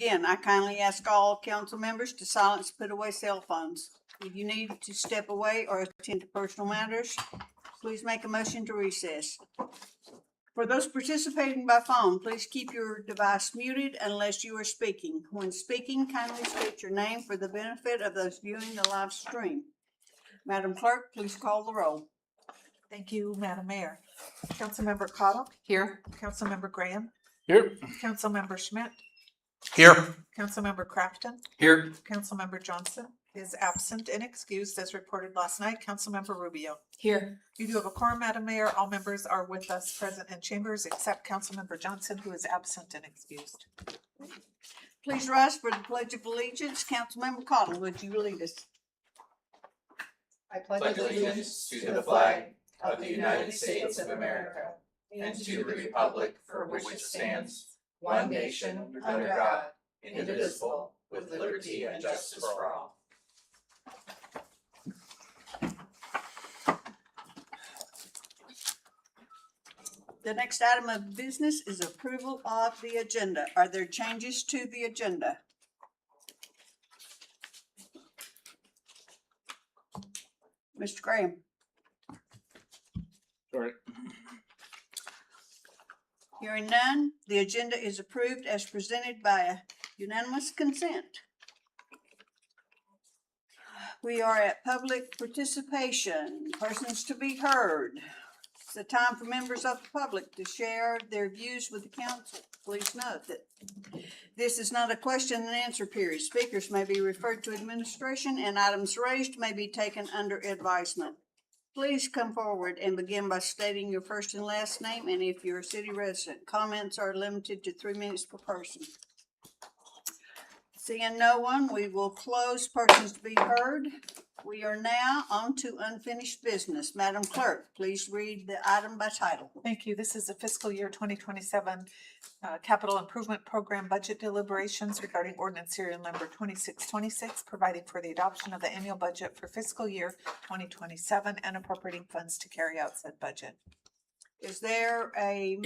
Again, I kindly ask all council members to silence, put away cell phones. If you need to step away or attend to personal matters, please make a motion to recess. For those participating by phone, please keep your device muted unless you are speaking. When speaking, kindly state your name for the benefit of those viewing the live stream. Madam Clerk, please call the roll. Thank you, Madam Mayor. Councilmember Cottle? Here. Councilmember Graham? Here. Councilmember Schmidt? Here. Councilmember Crafton? Here. Councilmember Johnson is absent and excused as reported last night. Councilmember Rubio? Here. You do have a quorum, Madam Mayor. All members are with us present in chambers except Councilmember Johnson, who is absent and excused. Please rise for the Pledge of Allegiance. Councilmember Cottle, would you lead us? I pledge allegiance to the flag of the United States of America and to the republic for which it stands, one nation, under God, indivisible, with liberty and justice for all. The next item of business is approval of the agenda. Are there changes to the agenda? Mr. Graham? Sorry. Hearing none, the agenda is approved as presented by a unanimous consent. We are at public participation, persons to be heard. It's the time for members of the public to share their views with the council. Please note that this is not a question and answer period. Speakers may be referred to administration and items raised may be taken under advisement. Please come forward and begin by stating your first and last name, and if you're a city resident, comments are limited to 3 minutes per person. Seeing no one, we will close persons to be heard. We are now on to unfinished business. Madam Clerk, please read the item by title. Thank you. This is a fiscal year 2027 capital improvement program budget deliberations regarding ordinance serial number 2626, providing for the adoption of the annual budget for fiscal year 2027 and appropriating funds to carry out said budget. Is there a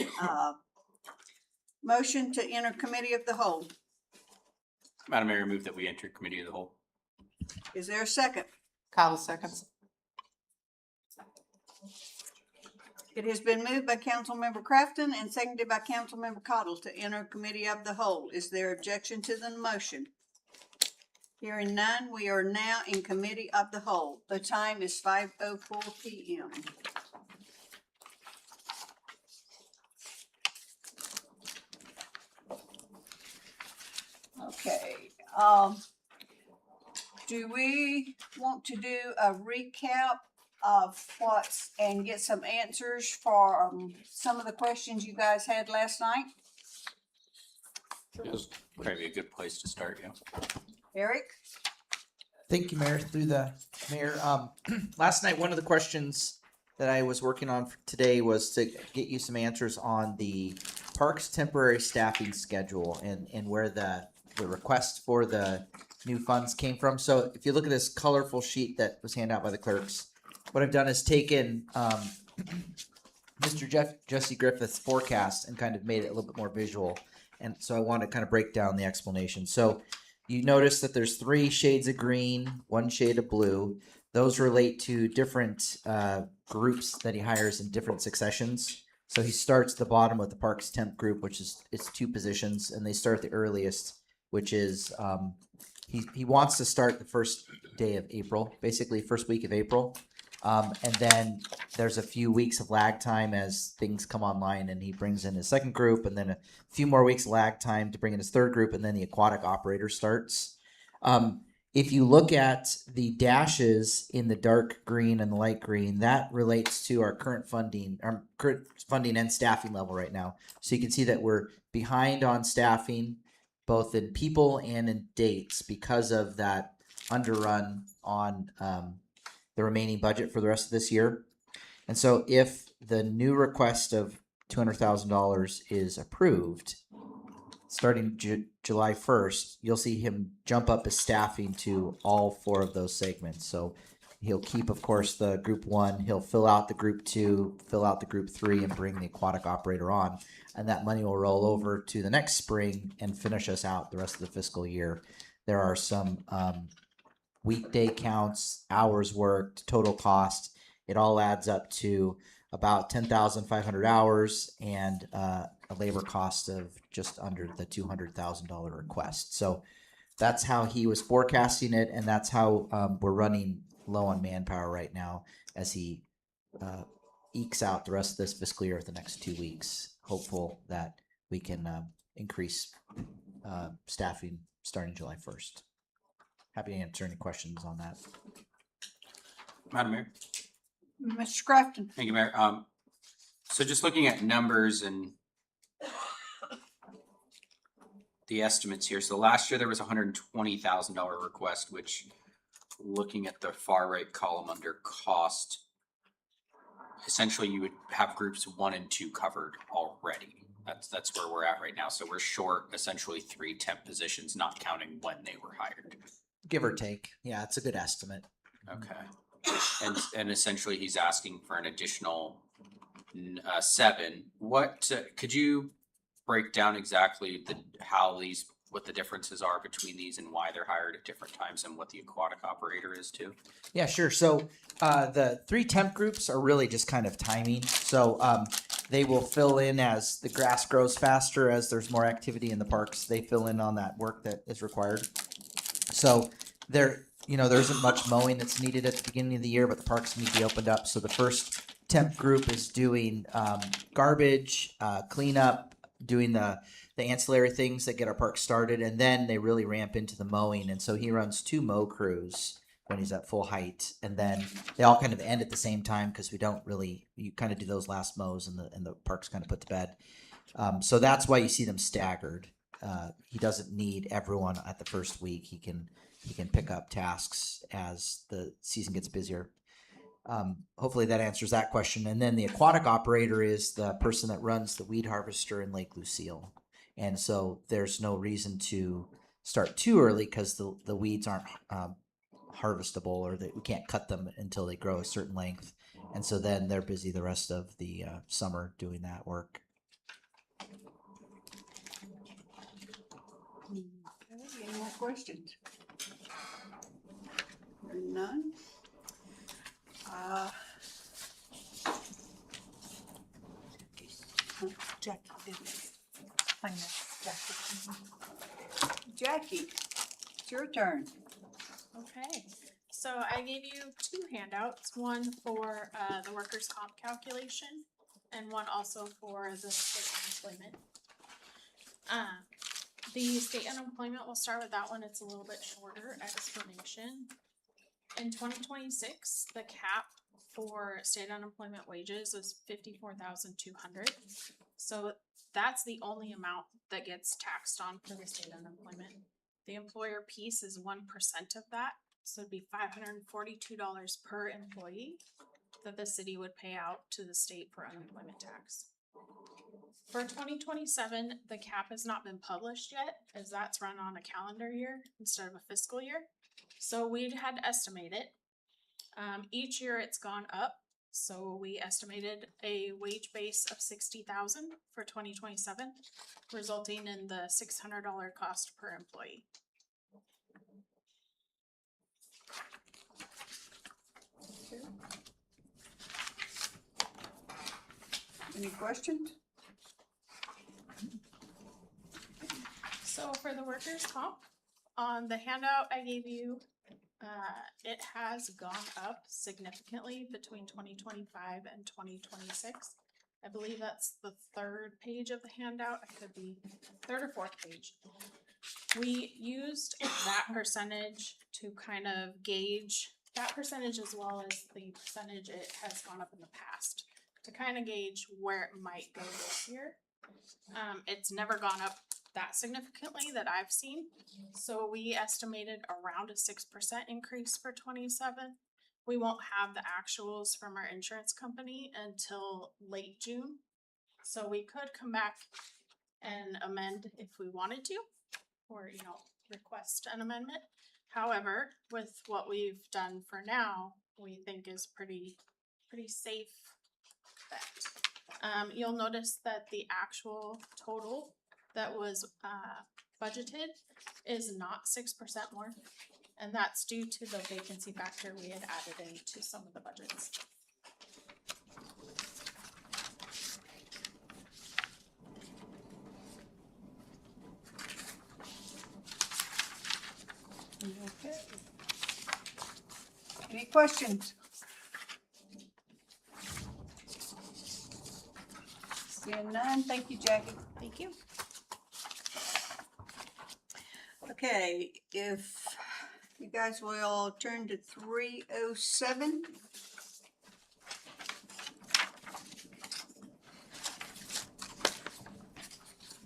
motion to enter committee of the whole? Madam Mayor, move that we enter committee of the whole. Is there a second? Cottle seconds. It has been moved by Councilmember Crafton and seconded by Councilmember Cottle to enter committee of the whole. Is there objection to the motion? Hearing none, we are now in committee of the whole. The time is 5:04 p.m. Okay, do we want to do a recap of what's and get some answers for some of the questions you guys had last night? Feels probably a good place to start, yeah. Eric? Thank you, Mayor. Through the mayor. Last night, one of the questions that I was working on for today was to get you some answers on the parks temporary staffing schedule and where the request for the new funds came from. So if you look at this colorful sheet that was handed out by the clerks, what I've done is taken Mr. Jesse Griffith's forecast and kind of made it a little bit more visual. And so I want to kind of break down the explanation. So you notice that there's 3 shades of green, 1 shade of blue. Those relate to different groups that he hires in different successions. So he starts at the bottom with the Parks Temp group, which is it's 2 positions, and they start the earliest, which is he wants to start the first day of April, basically first week of April. And then there's a few weeks of lag time as things come online, and he brings in his second group, and then a few more weeks lag time to bring in his third group, and then the aquatic operator starts. If you look at the dashes in the dark green and the light green, that relates to our current funding and staffing level right now. So you can see that we're behind on staffing, both in people and in dates, because of that underrun on the remaining budget for the rest of this year. And so if the new request of $200,000 is approved, starting July 1st, you'll see him jump up his staffing to all 4 of those segments. So He'll keep, of course, the group 1. He'll fill out the group 2, fill out the group 3, and bring the aquatic operator on. And that money will roll over to the next spring and finish us out the rest of the fiscal year. There are some weekday counts, hours worked, total cost. It all adds up to about 10,500 hours and a labor cost of just under the $200,000 request. So that's how he was forecasting it, and that's how we're running low on manpower right now as he ekes out the rest of this fiscal year with the next 2 weeks. Hopeful that we can increase staffing starting July 1st. Happy to answer any questions on that. Madam Mayor. Mr. Crafton? Thank you, Mayor. So just looking at numbers and the estimates here. So last year there was $120,000 request, which, looking at the far right column under cost, essentially you would have groups 1 and 2 covered already. That's where we're at right now. So we're short essentially 3 temp positions, not counting when they were hired. Give or take. Yeah, it's a good estimate. Okay. And essentially he's asking for an additional 7. What could you break down exactly what the differences are between these and why they're hired at different times and what the aquatic operator is too? Yeah, sure. So the 3 temp groups are really just kind of timing. So they will fill in as the grass grows faster, as there's more activity in the parks. They fill in on that work that is required. So there isn't much mowing that's needed at the beginning of the year, but the parks need to be opened up. So the first temp group is doing garbage, cleanup, doing the ancillary things that get our park started, and then they really ramp into the mowing. And so he runs 2 mow crews when he's at full height, and then they all kind of end at the same time because you kind of do those last mows and the park's kind of put to bed. So that's why you see them staggered. He doesn't need everyone at the first week. He can pick up tasks as the season gets busier. Hopefully that answers that question. And then the aquatic operator is the person that runs the weed harvester in Lake Lucille. And so there's no reason to start too early because the weeds aren't harvestable, or we can't cut them until they grow a certain length. And so then they're busy the rest of the summer doing that work. Okay, any more questions? Hearing none. Jackie did it. I know, Jackie. Jackie, it's your turn. Okay, so I gave you 2 handouts, one for the workers' comp calculation and one also for the state unemployment. The state unemployment, we'll start with that one. It's a little bit shorter explanation. In 2026, the cap for state unemployment wages is $54,200. So that's the only amount that gets taxed on for the state unemployment. The employer piece is 1% of that, so it'd be $542 per employee that the city would pay out to the state for unemployment tax. For 2027, the cap has not been published yet, as that's run on a calendar year instead of a fiscal year. So we had to estimate it. Each year it's gone up. So we estimated a wage base of $60,000 for 2027, resulting in the $600 cost per employee. Any questions? So for the workers' comp, on the handout I gave you, it has gone up significantly between 2025 and 2026. I believe that's the 3rd page of the handout. It could be 3rd or 4th page. We used that percentage to kind of gauge that percentage, as well as the percentage it has gone up in the past, to kind of gauge where it might go this year. It's never gone up that significantly that I've seen. So we estimated around a 6% increase for 27. We won't have the actuals from our insurance company until late June. So we could come back and amend if we wanted to, or, request an amendment. However, with what we've done for now, we think is pretty safe bet. You'll notice that the actual total that was budgeted is not 6% more. And that's due to the vacancy factor we had added into some of the budgets. Okay. Any questions? Seeing none, thank you, Jackie. Thank you. Okay, if you guys will turn to 307.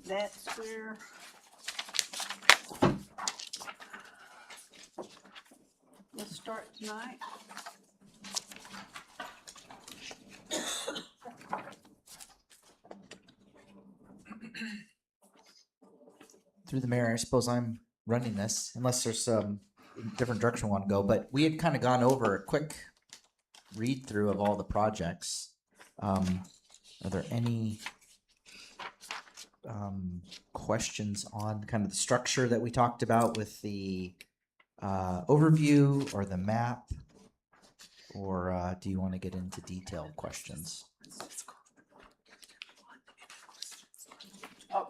That's where we'll start tonight. Through the mayor, I suppose I'm running this, unless there's some different direction we want to go. But we had kind of gone over a quick read through of all the projects. Are there any questions on kind of the structure that we talked about with the overview or the map? Or do you want to get into detailed questions? Oh,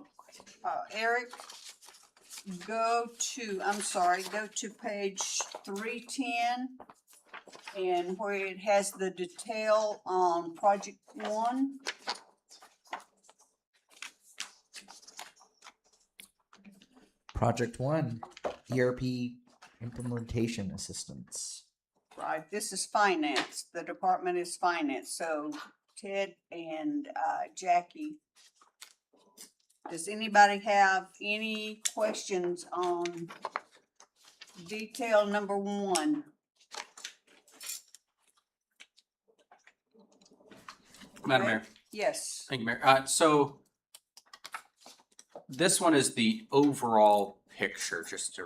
Eric, go to page 310 and where it has the detail on project 1. Project 1, ERP implementation assistance. Right, this is finance. The department is finance. So Ted and Jackie, does anybody have any questions on detail number 1? Madam Mayor. Yes. Thank you, Mayor. So this one is the overall picture, just to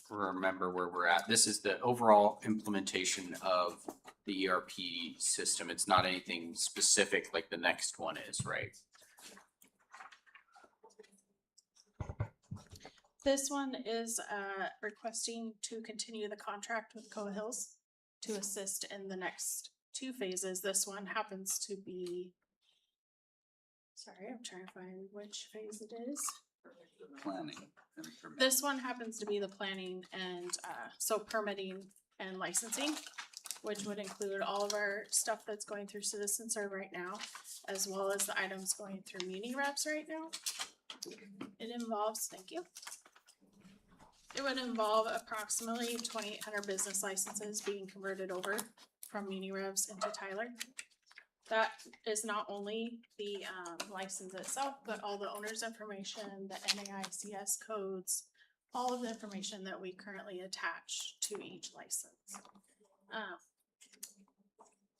remember where we're at. This is the overall implementation of the ERP system. It's not anything specific like the next one is, right? This one is requesting to continue the contract with Coa Hills to assist in the next 2 phases. This one happens to be, sorry, I'm trying to find which phase it is. Planning and permitting. This one happens to be the planning and so permitting and licensing, which would include all of our stuff that's going through Citizen Serve right now, as well as the items going through Muni Reps right now. It involves, thank you. It would involve approximately 2,800 business licenses being converted over from Muni Revs into Tyler. That is not only the license itself, but all the owner's information, the NAICS codes, all of the information that we currently attach to each license.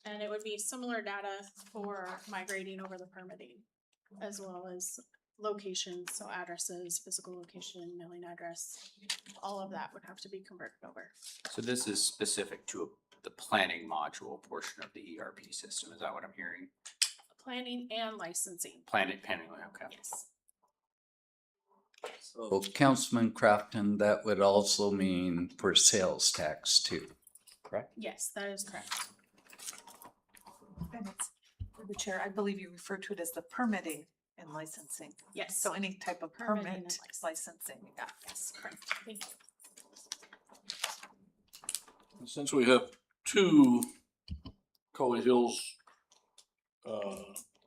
And it would be similar data for migrating over the permitting, as well as locations, so addresses, physical location, mailing address, all of that would have to be converted over. So this is specific to the planning module portion of the ERP system. Is that what I'm hearing? Planning and licensing, Planning, okay. yes. So Councilman Crafton, that would also mean for sales tax too, correct? Yes, that is correct. And it's, through the chair, I believe you refer to it as the permitting and licensing. Yes. So any type of Permitting permit and licensing, yeah. Yes, correct. Thank you. Since we have 2 Coa Hills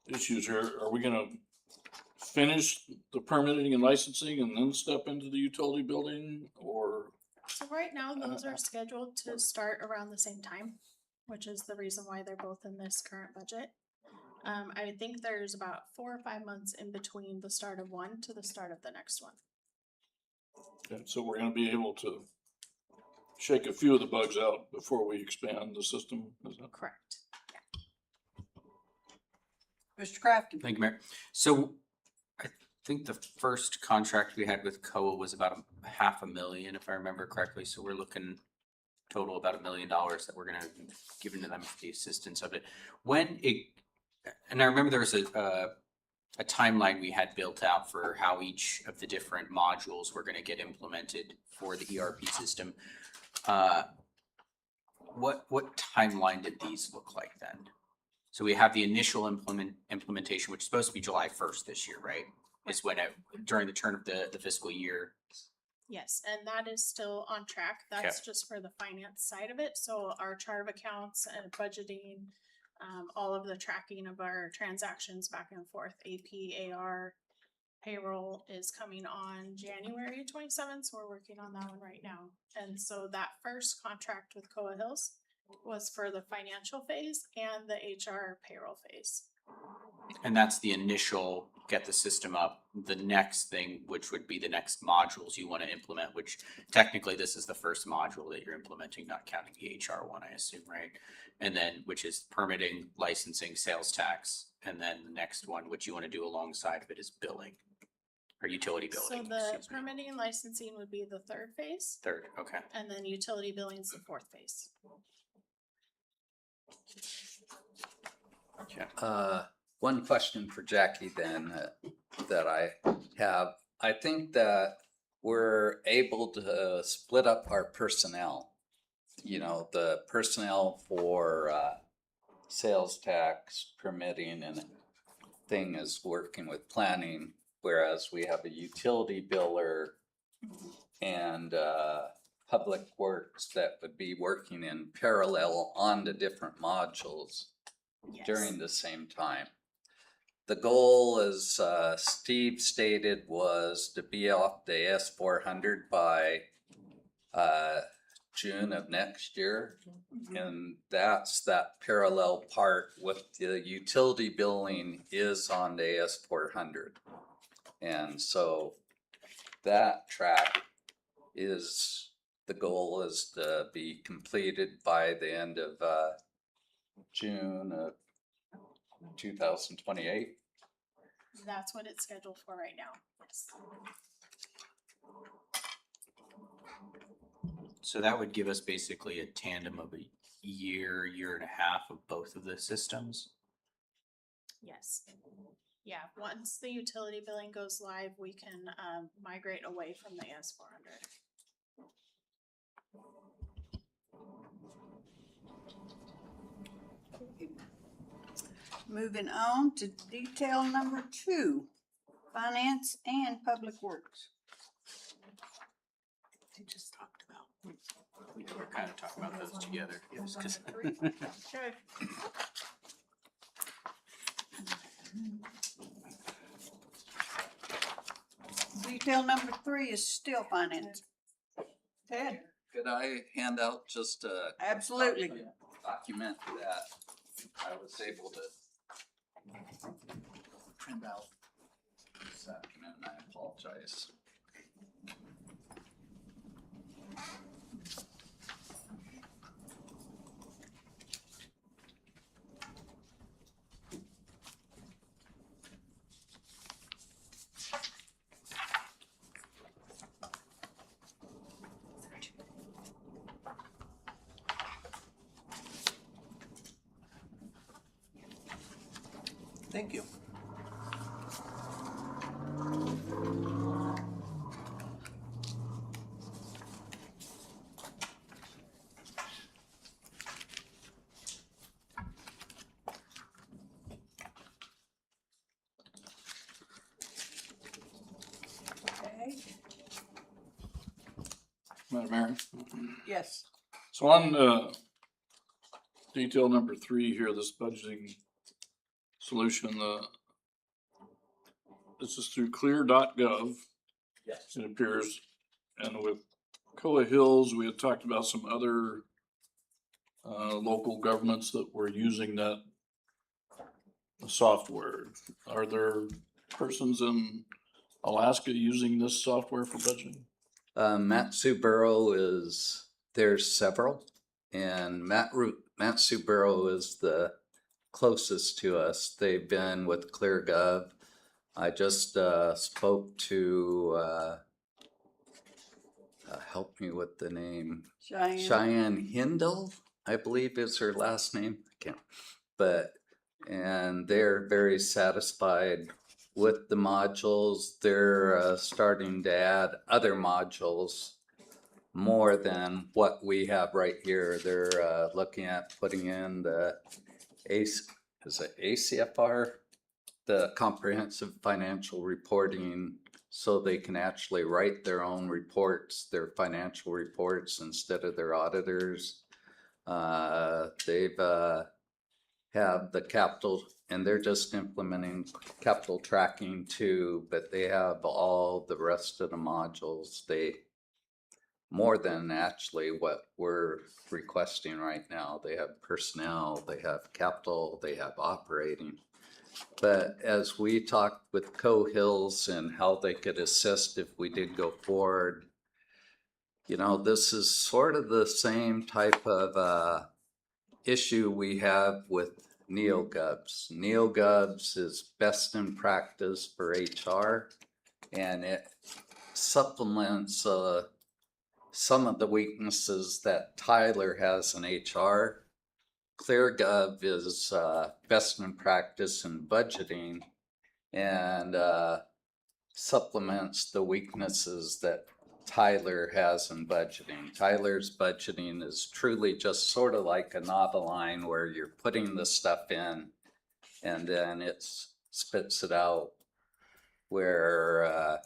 issues here, are we gonna finish the permitting and licensing and then step into the utility building, or? So right now, those are scheduled to start around the same time, which is the reason why they're both in this current budget. I think there's about 4 or 5 months in between the start of one to the start of the next one. Okay, so we're gonna be able to shake a few of the bugs out before we expand the system, is that? Correct. Mr. Crafton. Thank you, Mayor. So I think the first contract we had with COA was about $500,000, if I remember correctly. So we're looking total about $1 million that we're gonna give into them for the assistance of it. When it, and I remember there was a timeline we had built out for how each of the different modules were gonna get implemented for the ERP system. What timeline did these look like then? So we have the initial implementation, which is supposed to be July 1st this year, right? Is when during the turn of the fiscal year. Yes, and that is still on track. That's just for the finance side of it. So our chart of accounts and budgeting, all of the tracking of our transactions back and forth, AP, AR, payroll is coming on January 27th. So we're working on that one right now. And so that first contract with Coa Hills was for the financial phase and the HR payroll phase. And that's the initial get the system up. The next thing, which would be the next modules you want to implement, which technically this is the first module that you're implementing, not counting the HR one, I assume, right? And then, which is permitting, licensing, sales tax. And then the next one, which you want to do alongside of it, is billing or utility billing. So the permitting and licensing would be the third phase. Third, okay. And then utility billing is the fourth phase. Okay. One question for Jackie then that I have. I think that we're able to split up our personnel. You know, the personnel for sales tax, permitting, and thing is working with planning, whereas we have a utility biller and public works that would be working in parallel on the different modules during the same time. The goal, as Steve stated, was to be off the S400 by June of next year. And that's that parallel part with the utility billing is on the S400. And so that track is, the goal is to be completed by the end of June of 2028. That's what it's scheduled for right now. Yes. So that would give us basically a tandem of a year, year and a half of both of the systems. Yes. Yeah, once the utility billing goes live, we can migrate away from the S400. Moving on to detail number 2, finance and public works. We just talked about. We were kind of talking about those together. Yes, 'cause- Okay. Detail number 3 is still finance. Ted? Could I hand out just a Absolutely. document that I was able to print out this document, and I apologize. Thank you. Okay. Madam Mayor. Yes. So on detail number 3 here, this budgeting solution, this is through clear.gov. Yes. It appears, and with Coa Hills, we had talked about some other local governments that were using that software. Are there persons in Alaska using this software for budgeting? Matsuburo is, there's several, and Matsuburo is the closest to us. They've been with ClearGov. I just spoke to help me with the name. Cheyenne. Cheyenne Hindle, I believe is her last name. I can't, and they're very satisfied with the modules. They're starting to add other modules more than what we have right here. They're looking at putting in the ACFR, the Comprehensive Financial Reporting, so they can actually write their own reports, their financial reports, instead of their auditors. They've have the capital, and they're just implementing capital tracking too, but they have all the rest of the modules. They more than actually what we're requesting right now. They have personnel, they have capital, they have operating. But as we talked with Hills and how they could assist if we did go forward, you know, this is sort of the same type of issue we have with NeoGovs. NeoGovs is best in practice for HR, and it supplements some of the weaknesses that Tyler has in HR. ClearGov is best in practice in budgeting and supplements the weaknesses that Tyler has in budgeting. Tyler's budgeting is truly just sort of like a Noveline where you're putting the stuff in and then it spits it out, where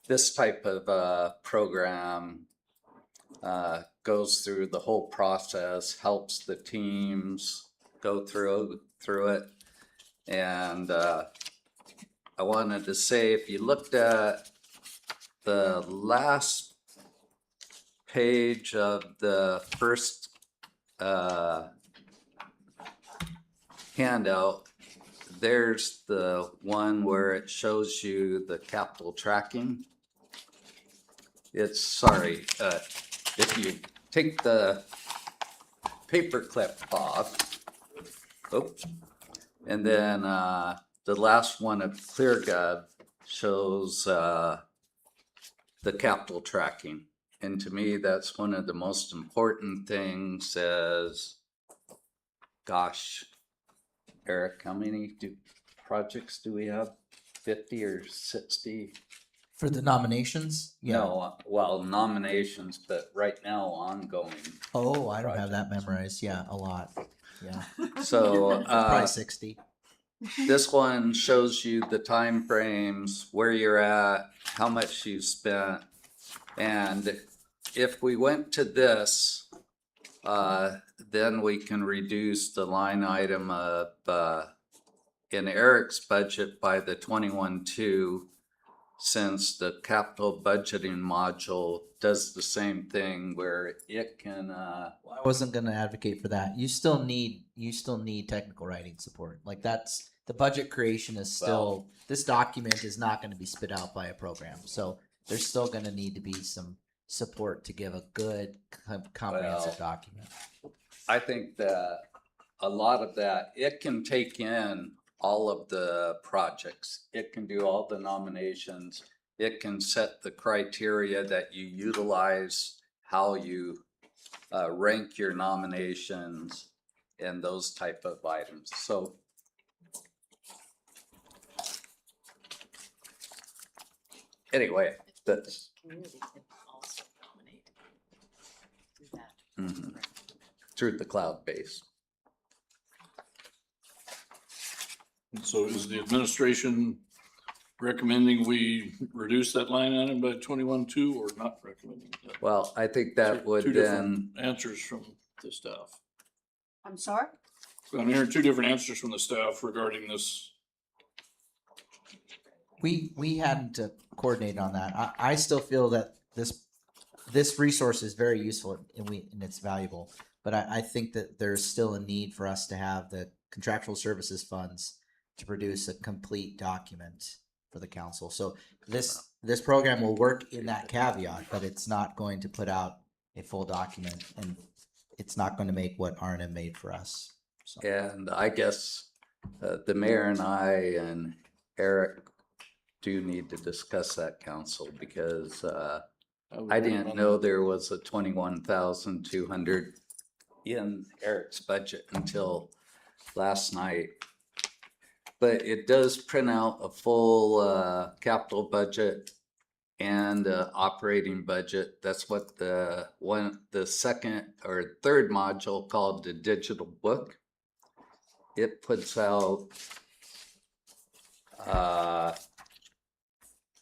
this type of program goes through the whole process, helps the teams go through it. And I wanted to say, if you looked at the last page of the first handout, there's the one where it shows you the capital tracking. It's, sorry, if you take the paper clip off, oops, and then the last one of ClearGov shows the capital tracking. And to me, that's one of the most important things. As, gosh, Eric, how many projects do we have? 50 or 60? For the nominations? No, well, nominations, but right now ongoing. Oh, I don't have that memorized. Yeah, a lot. Yeah, So probably 60. this one shows you the time frames, where you're at, how much you spent. And if we went to this, then we can reduce the line item of in Eric's budget by the 21.2, since the capital budgeting module does the same thing where it can Well, I wasn't going to advocate for that. You still need technical writing support. Like, that's the budget creation is still, this document is not going to be spit out by a program. So there's still going to need to be some support to give a good comprehensive document. I think that a lot of that, it can take in all of the projects. It can do all the nominations. It can set the criteria that you utilize, how you rank your nominations, and those type of items. So anyway, that's Community can also nominate through that. through the cloud base. So is the administration recommending we reduce that line item by 21.2 or not recommending that? Well, I think that would Two then, different answers from the staff. I'm sorry? So I'm hearing two different answers from the staff regarding this. We hadn't coordinated on that. I still feel that this resource is very useful and it's valuable. But I think that there's still a need for us to have the contractual services funds to produce a complete document for the council. So this program will work in that caveat, but it's not going to put out a full document, and it's not going to make what R&M made for us. So. and I guess the mayor and I and Eric do need to discuss that, council, because I didn't know there was a 21,200 in Eric's budget until last night. But it does print out a full capital budget and operating budget. That's what the second or third module called the digital book. It puts out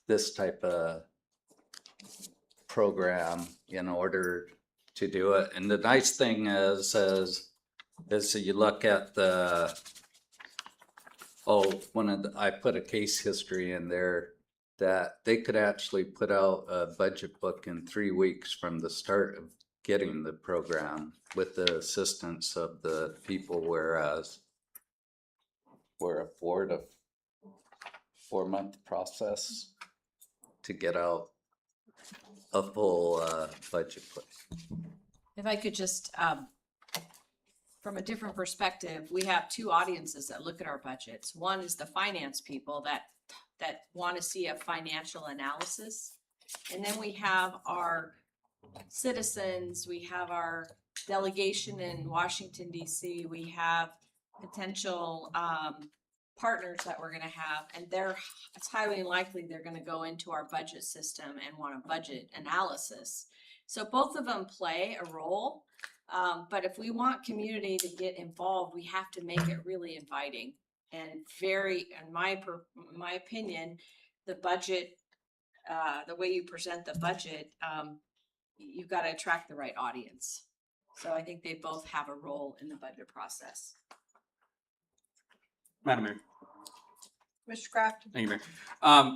this type of program in order to do it. And the nice thing is you look at the, I put a case history in there that they could actually put out a budget book in 3 weeks from the start of getting the program with the assistance of the people, whereas we're a 4 month process to get out a full budget book. If I could just, from a different perspective, we have two audiences that look at our budgets. One is the finance people that want to see a financial analysis. And then we have our citizens, we have our delegation in Washington, DC, we have potential partners that we're going to have, and it's highly likely they're going to go into our budget system and want a budget analysis. So both of them play a role, but if we want community to get involved, we have to make it really inviting and in my opinion, the budget, the way you present the budget, you've got to attract the right audience. So I think they both have a role in the budget process. Madam Mayor. Mr. Kraft? Thank you, Mayor.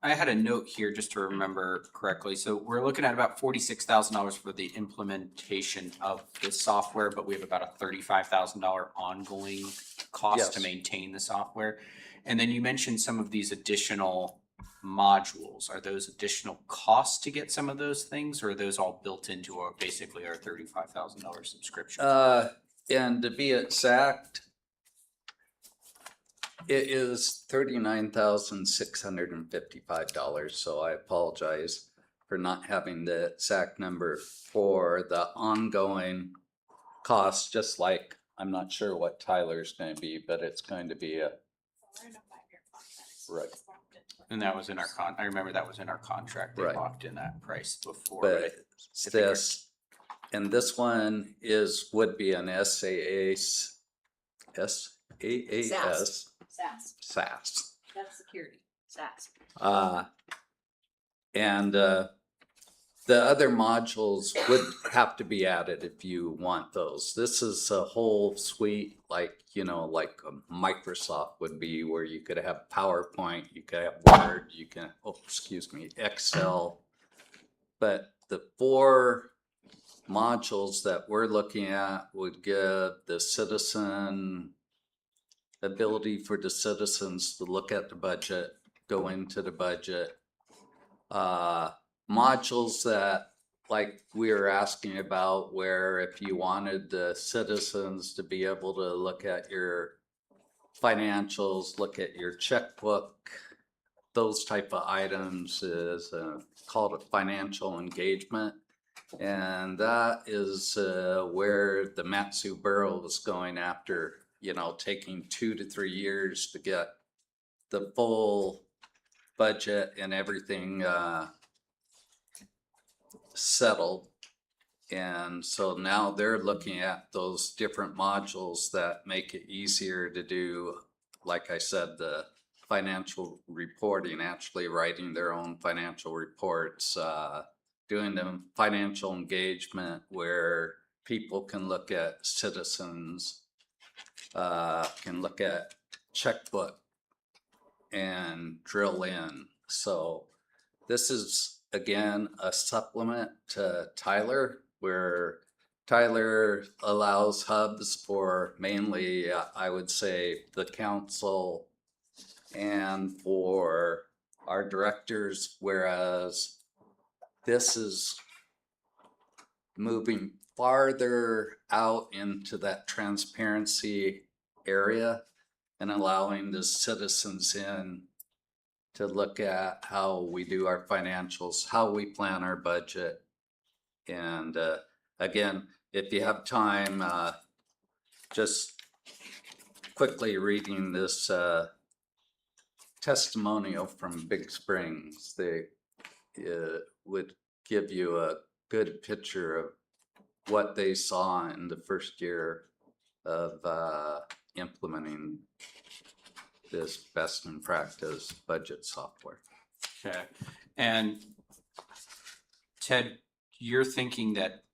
I had a note here just to remember correctly. So we're looking at about $46,000 for the implementation of this software, but we have about a $35,000 ongoing cost to Yes. maintain the software. And then you mentioned some of these additional modules. Are those additional costs to get some of those things, or are those all built into our basically our $35,000 subscription? And to be exact, it is $39,655. So I apologize for not having the exact number for the ongoing costs, just like I'm not sure what Tyler's going to be, but it's going to be right. And that was in our I remember that was in our contract. They Right. locked in that price before. But this one would be an SaaS. SAS. That's security. SAS. And the other modules would have to be added if you want those. This is a whole suite, like Microsoft would be, where you could have PowerPoint, you could have Word, Excel. But the 4 modules that we're looking at would give the ability for the citizens to look at the budget, go into the budget. Modules that, like we were asking about, where if you wanted the citizens to be able to look at your financials, look at your checkbook, those type of items, is called a financial engagement. And that is where the Matsu Borough was going after, taking 2 to 3 years to get the full budget and everything settled. And so now they're looking at those different modules that make it easier to do, like I said, the financial reporting, actually writing their own financial reports, doing the financial engagement where people can look at citizens, can look at checkbook and drill in. So this is, again, a supplement to Tyler, where Tyler allows hubs for mainly, I would say, the council and for our directors, whereas this is moving farther out into that transparency area and allowing the citizens in to look at how we do our financials, how we plan our budget. And again, if you have time, just quickly reading this testimonial from Big Springs, they would give you a good picture of what they saw in the first year of implementing this best in practice budget software. Okay. And Ted, you're thinking that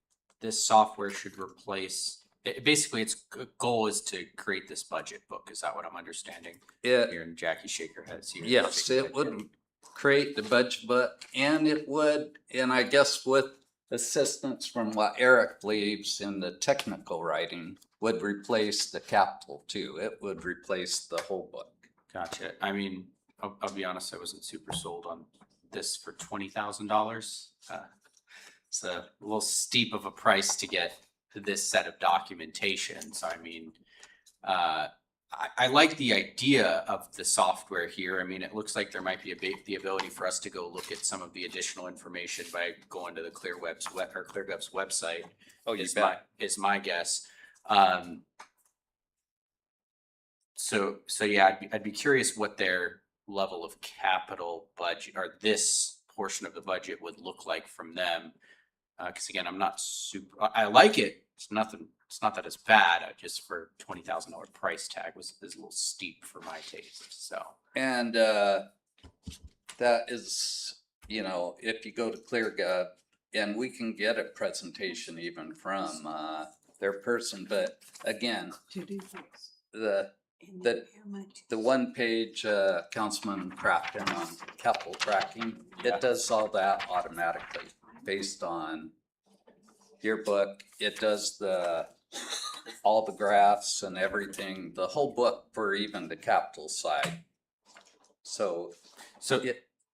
this software should replace, basically its goal is to create this budget book. Is that what I'm understanding? Here, and Jackie shake her head. Yes, it would create the budget book, and it would, and I guess with assistance from what Eric believes in the technical writing, would replace the capital too. It would replace the whole book. Gotcha. I mean, I'll be honest, I wasn't super sold on this for $20,000. It's a little steep of a price to get this set of documentation. So, I mean, I like the idea of the software here. I mean, it looks like there might be the ability for us to go look at some of the additional information by going to the ClearGov's website. Oh, you is bet. my guess. So yeah, I'd be curious what their level of capital budget or this portion of the budget would look like from them. Because again, I'm not super. I like it. It's nothing. It's not that it's bad. Just for $20,000 price tag is a little steep for my taste. So. And that is, you know, if you go to ClearGov, and we can get a presentation even from their person, but again, the one page Councilman Crafton on capital tracking, it does all that automatically based on your book. It does all the graphs and everything, the whole book for even the capital side. So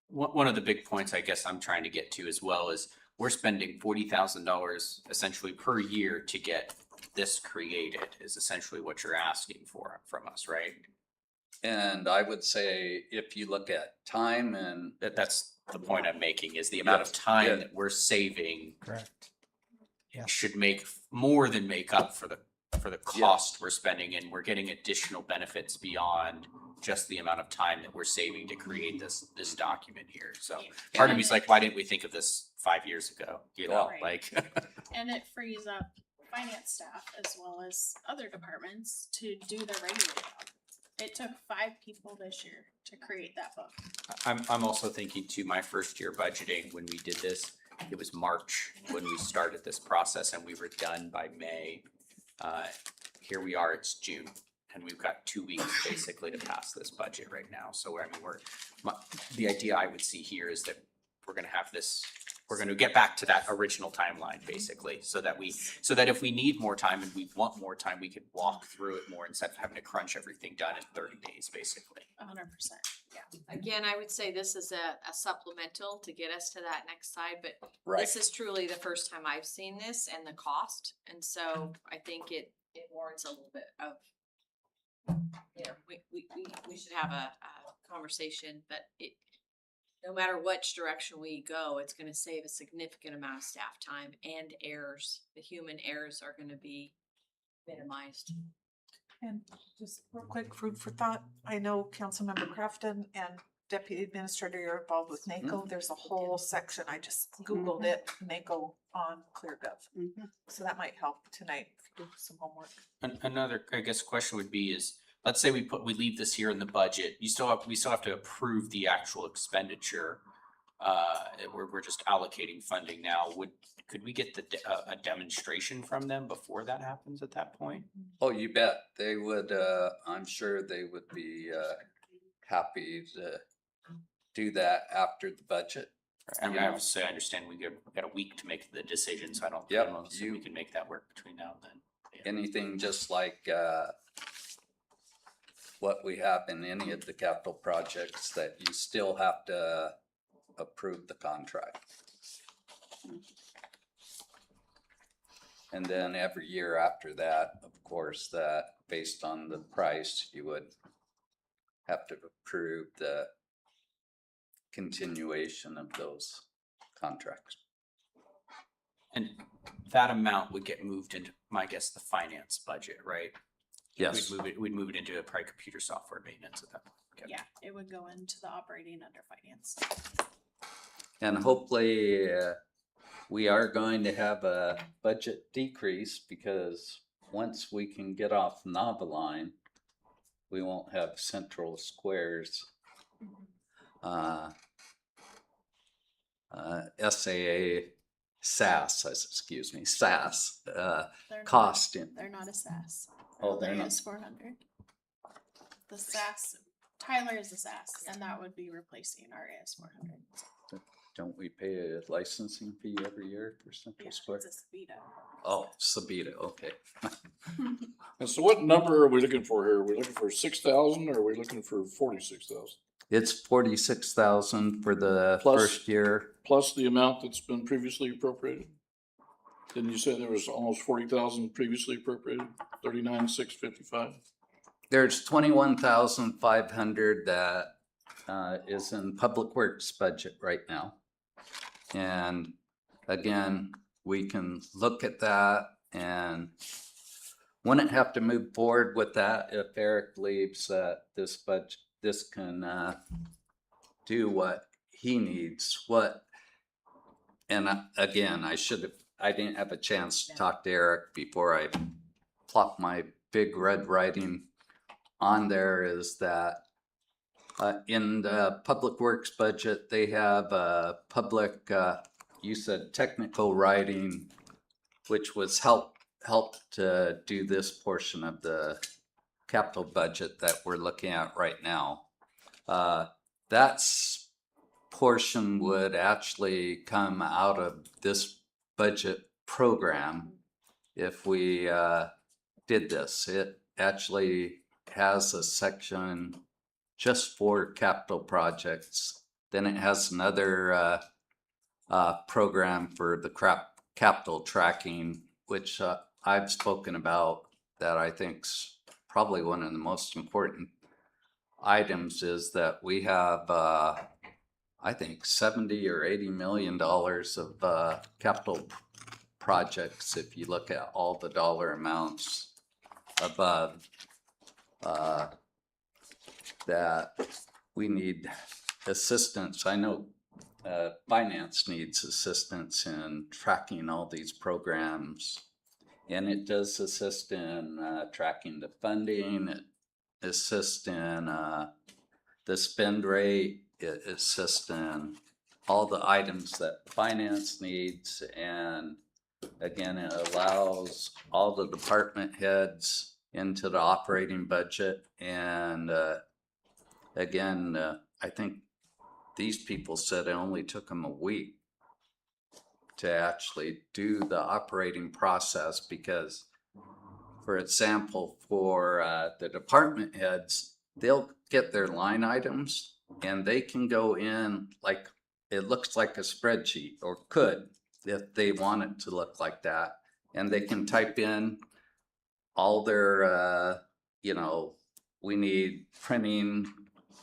one of the big points I guess I'm trying to get to as well is we're spending $40,000 essentially per year to get this created is essentially what you're asking for from us, right? And I would say if you look at time and That's the point I'm making is the amount of time that we're saving. Correct. Yeah. Should make more than make up for the cost we're spending, and we're getting additional benefits beyond just the amount of time that we're saving to create this document here. So part of me is like, why didn't we think of this 5 years ago? You know, Right. like. And it frees up finance staff as well as other departments to do their regular job. It took 5 people this year to create that book. I'm also thinking to my first year budgeting when we did this, it was March when we started this process and we were done by May. Here we are, it's June, and we've got 2 weeks basically to pass this budget right now. So I mean, the idea I would see here is that we're gonna have this, we're gonna get back to that original timeline basically, so that if we need more time and we want more time, we could walk through it more instead of having to crunch everything done in 30 days basically. 100%. Yeah. Again, I would say this is a supplemental to get us to that next slide, but right. this is truly the first time I've seen this and the cost. And so I think it warrants a little bit of, you know, we should have a conversation, but no matter which direction we go, it's going to save a significant amount of staff time and errors. The human errors are going to be minimized. And just real quick, food for thought. I know Councilmember Crafton and Deputy Administrator are involved with NACO. There's a whole section. I just Googled it, NACO on ClearGov. So that might help tonight if you do some homework. Another, I guess, question would be is, let's say we leave this here in the budget. We still have to approve the actual expenditure. We're just allocating funding now. Could we get a demonstration from them before that happens at that point? Oh, you bet. They would, I'm sure they would be happy to do that after the budget. I mean, obviously, I understand we got a week to make the decision, so I don't know if we can make that work between now and then. Yeah. Anything just like what we have in any of the capital projects that you still have to approve the contract. And then every year after that, of course, that based on the price, you would have to approve the continuation of those contracts. And that amount would get moved into, my guess, the finance budget, right? Yes. We'd move it into probably computer software maintenance at that point. Okay. Yeah, it would go into the operating under finance. And hopefully, we are going to have a budget decrease because once we can get off Noveline, we won't have Central Square's SAS, They're not- cost in. They're not a SAS. Oh, they're not. AS400. The SAS, Tyler is a SAS, and that would be replacing our AS400. Don't we pay a licensing fee every year for Central Yeah, Square? it's a Speedo. Oh, Sabita, okay. And so what number are we looking for here? Are we looking for 6,000 or are we looking for 46,000? It's 46,000 for the Plus- first year. Plus the amount that's been previously appropriated? Didn't you say there was almost 40,000 previously appropriated? 39,655? There's 21,500 that is in Public Works budget right now. And again, we can look at that and wouldn't have to move forward with that if Eric believes that this budget, this can do what he needs. And again, I didn't have a chance to talk to Eric before I plopped my big red writing on there, is that in the Public Works budget, they have public, you said technical writing, which was helped to do this portion of the capital budget that we're looking at right now. That's portion would actually come out of this budget program if we did this. It actually has a section just for capital projects. Then it has another program for the capital tracking, which I've spoken about, that I think's probably one of the most important items, is that we have I think 70 or 80 million dollars of capital projects if you look at all the dollar amounts above, that we need assistance. I know finance needs assistance in tracking all these programs, and it does assist in tracking the funding. It assists in the spend rate. It assists in all the items that finance needs, and again, it allows all the department heads into the operating budget. And again, I think these people said it only took them a week to actually do the operating process, because, for example, for the department heads, they'll get their line items and they can go in, like, it looks like a spreadsheet, or could, if they want it to look like that. And they can type in all their, we need printing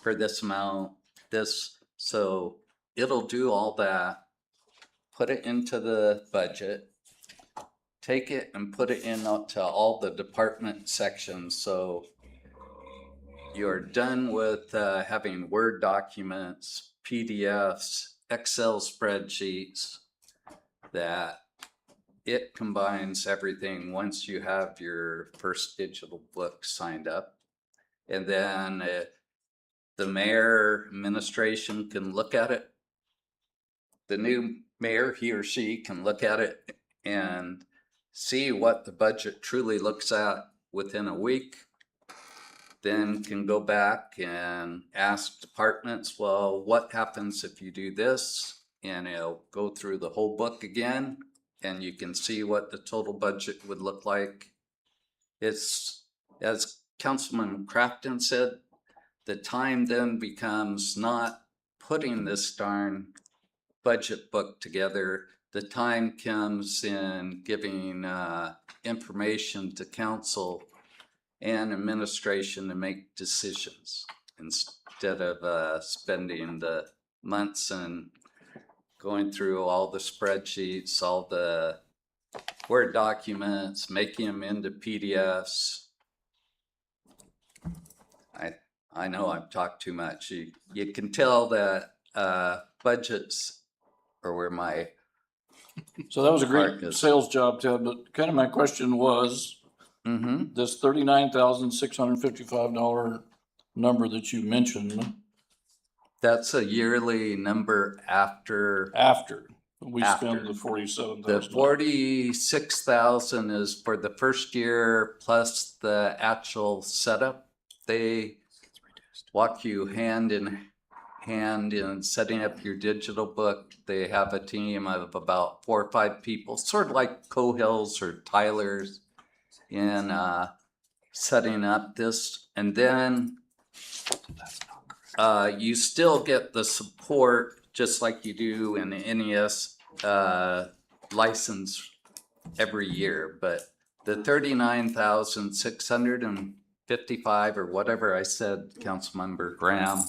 for this amount, this. So it'll do all that, put it into the budget, take it and put it in to all the department sections. So you're done with having Word documents, PDFs, Excel spreadsheets, that it combines everything once you have your first digital book signed up. And then the mayor administration can look at it. The new mayor, he or she, can look at it and see what the budget truly looks at within a week. Then can go back and ask departments, well, what happens if you do this? And it'll go through the whole book again, and you can see what the total budget would look like. It's, as Councilman Crafton said, the time then becomes not putting this darn budget book together. The time comes in giving information to council and administration to make decisions, instead of spending the months and going through all the spreadsheets, all the Word documents, making them into PDFs. I know I've talked too much. You can tell that budgets are where my So that was a great Marcus. sales job, Ted, but kind of my question was, this $39,655 number that you mentioned that's a yearly number after after we After. spend the the $47,000. 46,000 is for the first year plus the actual setup. They walk you hand in hand in setting up your digital book. They have a team of about 4 or 5 people, sort of like Cohills or Tyler's, in setting up this. And then you still get the support just like you do in the NES license every year. But the 39,655 or whatever I said, Councilmember Graham,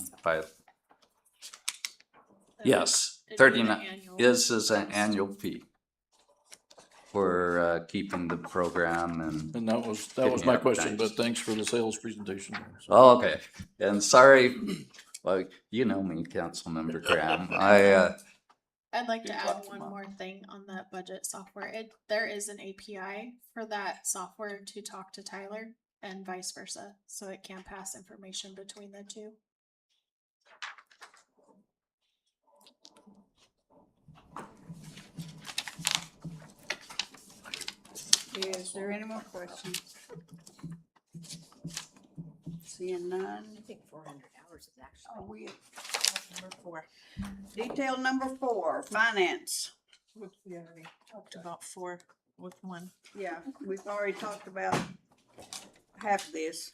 yes, It'd be the 39 annual is an cost. annual fee for keeping the program and. And that was Getting my up question, nice. but thanks for the sales presentation. Oh, okay. And sorry, well, you know me, Councilmember Graham. I'd like to You add talked one about- more thing on that budget software. There is an API for that software to talk to Tyler and vice versa, so it can pass information between the two. Is there any more questions? Seeing none. I think 400 hours is actually. Are we at Number 4, detail number 4, finance? which we already talked about 4 with 1. Yeah, we've already talked about half of this.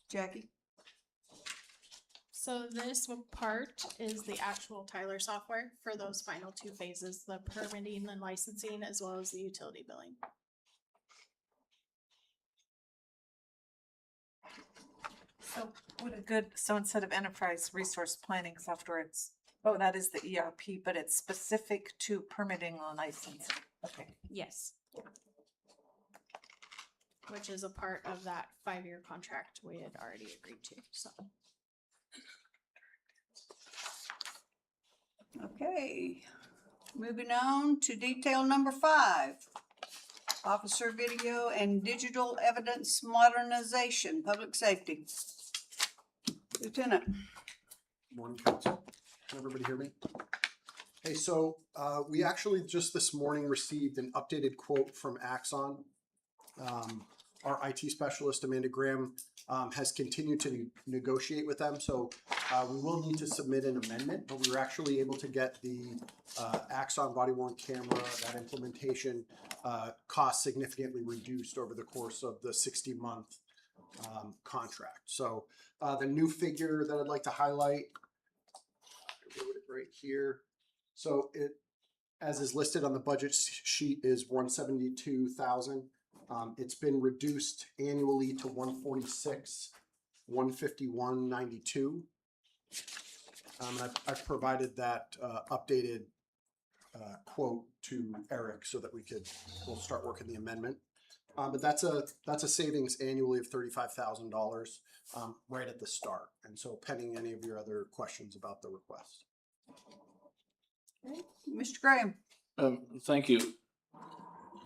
Jackie? So this part is the actual Tyler software for those final 2 phases, the permitting and licensing, as well as the utility billing. So instead of enterprise resource planning software, that is the ERP, but it's specific to permitting and licensing. Okay. Yes. Which is a part of that 5-year contract we had already agreed to, so. Okay, moving on to detail number 5. Officer video and digital evidence modernization, public safety. Lieutenant. Morning, council. Can everybody hear me? Hey, so we actually just this morning received an updated quote from Axon. Our IT specialist, Amanda Graham, has continued to negotiate with them. So we will need to submit an amendment, but we were actually able to get the Axon body-worn camera, that implementation cost significantly reduced over the course of the 60-month contract. So the new figure that I'd like to highlight, I wrote it right here. So it, as is listed on the budget sheet, is $172,000. It's been reduced annually to $146,000, $151,92. I've provided that updated quote to Eric so that we'll start working the amendment. But that's a savings annually of $35,000 right at the start. And so pending any of your other questions about the request. Mr. Graham. Thank you.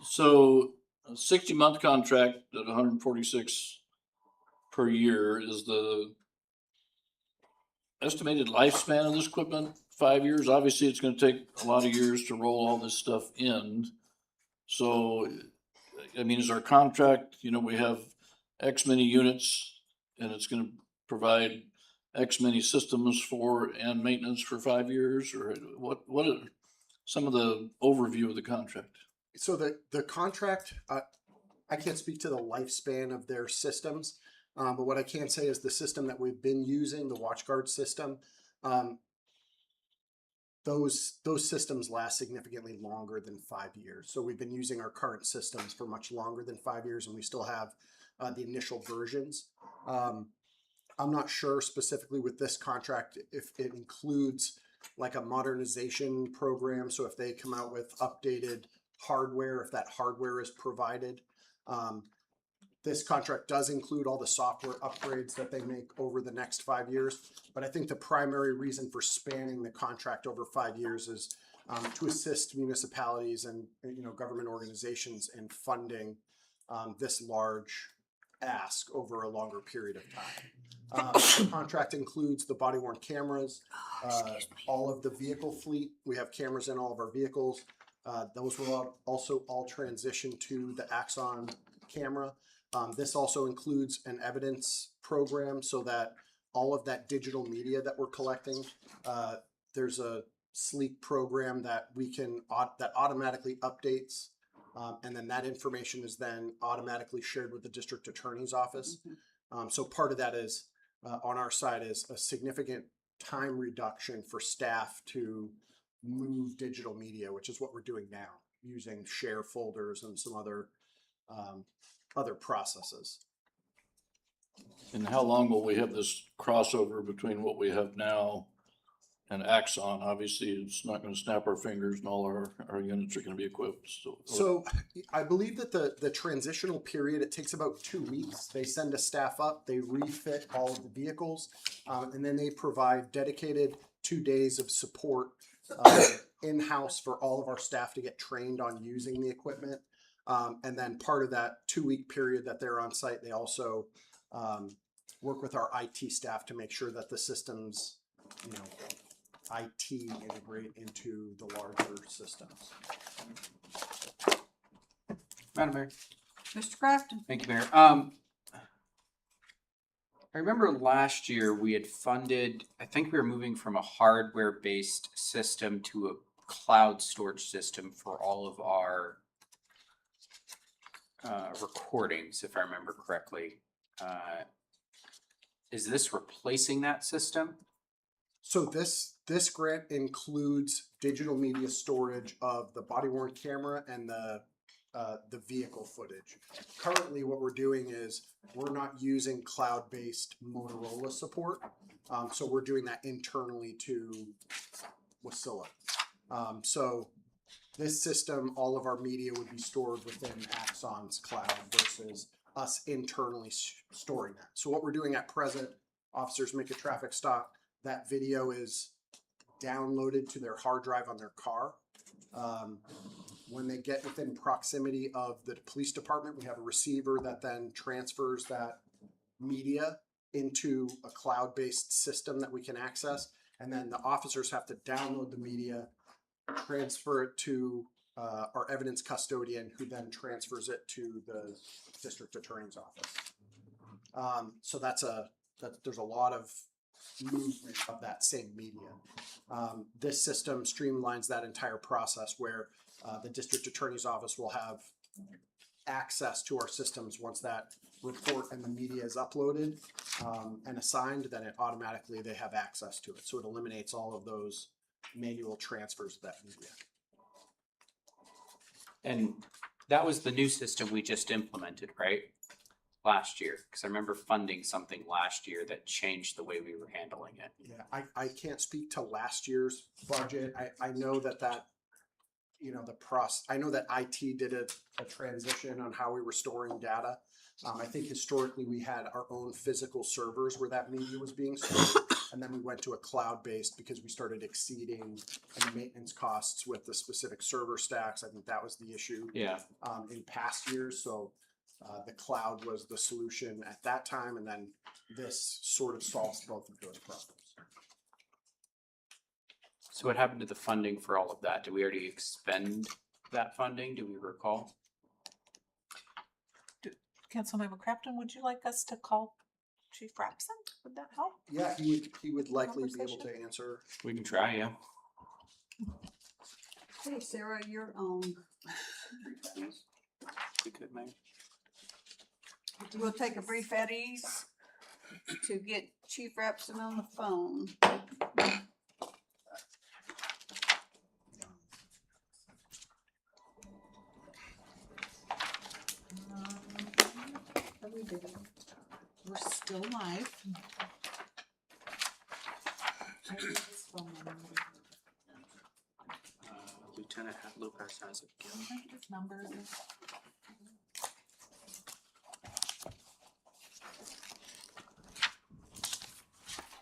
So a 60-month contract at 146 per year is the estimated lifespan of this equipment. 5 years. Obviously, it's going to take a lot of years to roll all this stuff in. So, I mean, is our contract, we have X many units and it's going to provide X many systems and maintenance for 5 years, or what are some of the overview of the contract? So the contract, I can't speak to the lifespan of their systems, but what I can say is the system that we've been using, the WatchGuard system, those systems last significantly longer than 5 years. So we've been using our current systems for much longer than 5 years, and we still have the initial versions. I'm not sure specifically with this contract if it includes like a modernization program. So if they come out with updated hardware, if that hardware is provided. This contract does include all the software upgrades that they make over the next 5 years. But I think the primary reason for spanning the contract over 5 years is to assist municipalities and government organizations in funding this large ask over a longer period of time. The contract includes the body-worn cameras, all of the vehicle fleet. We have cameras in all of our vehicles. Those will also all transition to the Axon camera. This also includes an evidence program so that all of that digital media that we're collecting, there's a sleek program that we can that automatically updates, and then that information is then automatically shared with the district attorney's office. So part of that is on our side is a significant time reduction for staff to move digital media, which is what we're doing now, using share folders and some other processes. And how long will we have this crossover between what we have now and Axon? Obviously, it's not gonna snap our fingers and all our units are gonna be equipped, So I believe that the transitional period, it takes about 2 weeks. They send a staff up, they refit all of the vehicles, and then they provide dedicated 2 days of support in-house for all of our staff to get trained on using the equipment. And then part of that 2-week period that they're on site, they also work with our IT staff to make sure that the systems, IT integrate into the larger systems. Madam Mayor. Mr. Crafton? Thank you, Mayor. I remember last year we had funded, I think we were moving from a hardware-based system to a cloud storage system for all of our recordings, if I remember correctly. Is this replacing that system? So this grant includes digital media storage of the body-worn camera and the vehicle footage. Currently, what we're doing is we're not using cloud-based Motorola support, so we're doing that internally to Wasilla. So this system, all of our media would be stored within Axon's cloud versus us internally storing that. So what we're doing at present, officers make a traffic stop, that video is downloaded to their hard drive on their car. When they get within proximity of the police department, we have a receiver that then transfers that media into a cloud-based system that we can access. And then the officers have to download the media, transfer it to our evidence custodian, who then transfers it to the district attorney's office. So there's a lot of movement of that same media. This system streamlines that entire process where the district attorney's office will have access to our systems once that report and the media is uploaded and assigned, then they have access to it. So it eliminates all of those manual transfers of that media. And that was the new system we just implemented, right? Last year, because I remember funding something last year that changed the way we were handling it. Yeah, I can't speak to last year's budget. I know that I know that IT did a transition on how we were storing data. I think historically we had our own physical servers where that media was being stored, and then we went to a cloud-based because we started exceeding the maintenance costs with the specific server stacks. I think that was the issue in past years. So the cloud was the solution at that time, and then this sort of solves both of those problems. So what happened to the funding for all of that? Did we already expend that funding? Do we recall? Councilmember Crafton, would you like us to call Chief Rapson? Would that help? Yeah, he would likely be able to answer. We can try, yeah. Hey, Sarah, you're on. We could, Mayor. We'll take a brief at ease to get Chief Rapson on the phone. We're still live. Lieutenant Lopez has it. This number is.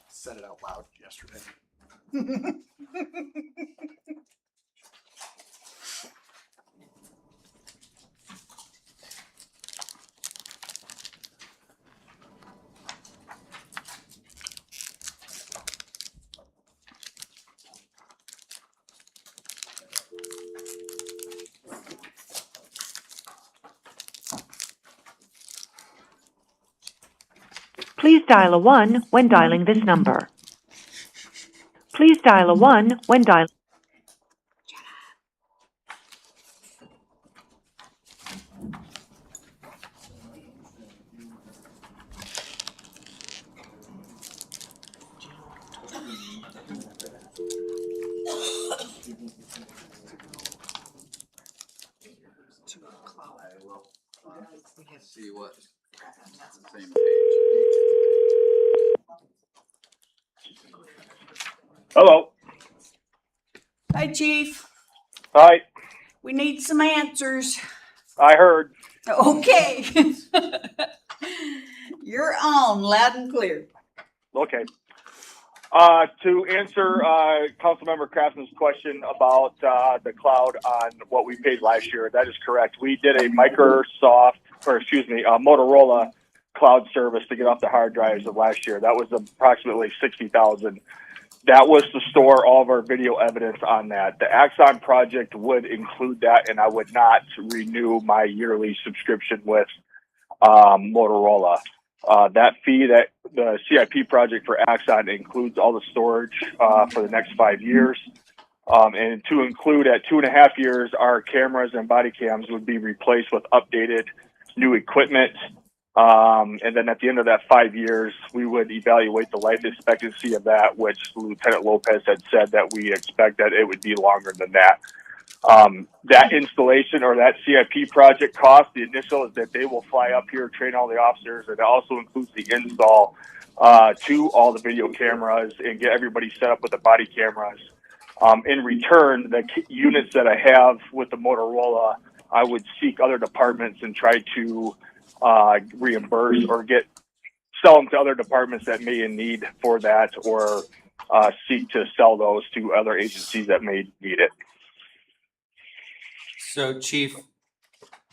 Said it out loud yesterday. Please dial a 1 when dialing this number. Please dial a 1 when dialing. See what? Same page. Hello. Hey, Chief, Hi. we need some answers. I heard. Okay. You're on, loud and clear. Okay. To answer Councilmember Craftsman's question about the cloud on what we paid last year, that is correct. We did a Motorola cloud service to get off the hard drives of last year. That was approximately $60,000. That was to store all of our video evidence on that. The Axon project would include that, and I would not renew my yearly subscription with Motorola. That fee, that the CIP project for Axon includes all the storage for the next 5 years. And to include at 2.5 years, our cameras and body cams would be replaced with updated new equipment. And then at the end of that 5 years, we would evaluate the life expectancy of that, which Lieutenant Lopez had said that we expect that it would be longer than that. That installation or that CIP project cost, the initial is that they will fly up here, train all the officers, and it also includes the install to all the video cameras and get everybody set up with the body cameras. In return, the units that I have with the Motorola, I would seek other departments and try to reimburse or sell them to other departments that may in need for that, or seek to sell those to other agencies that may need it. So Chief,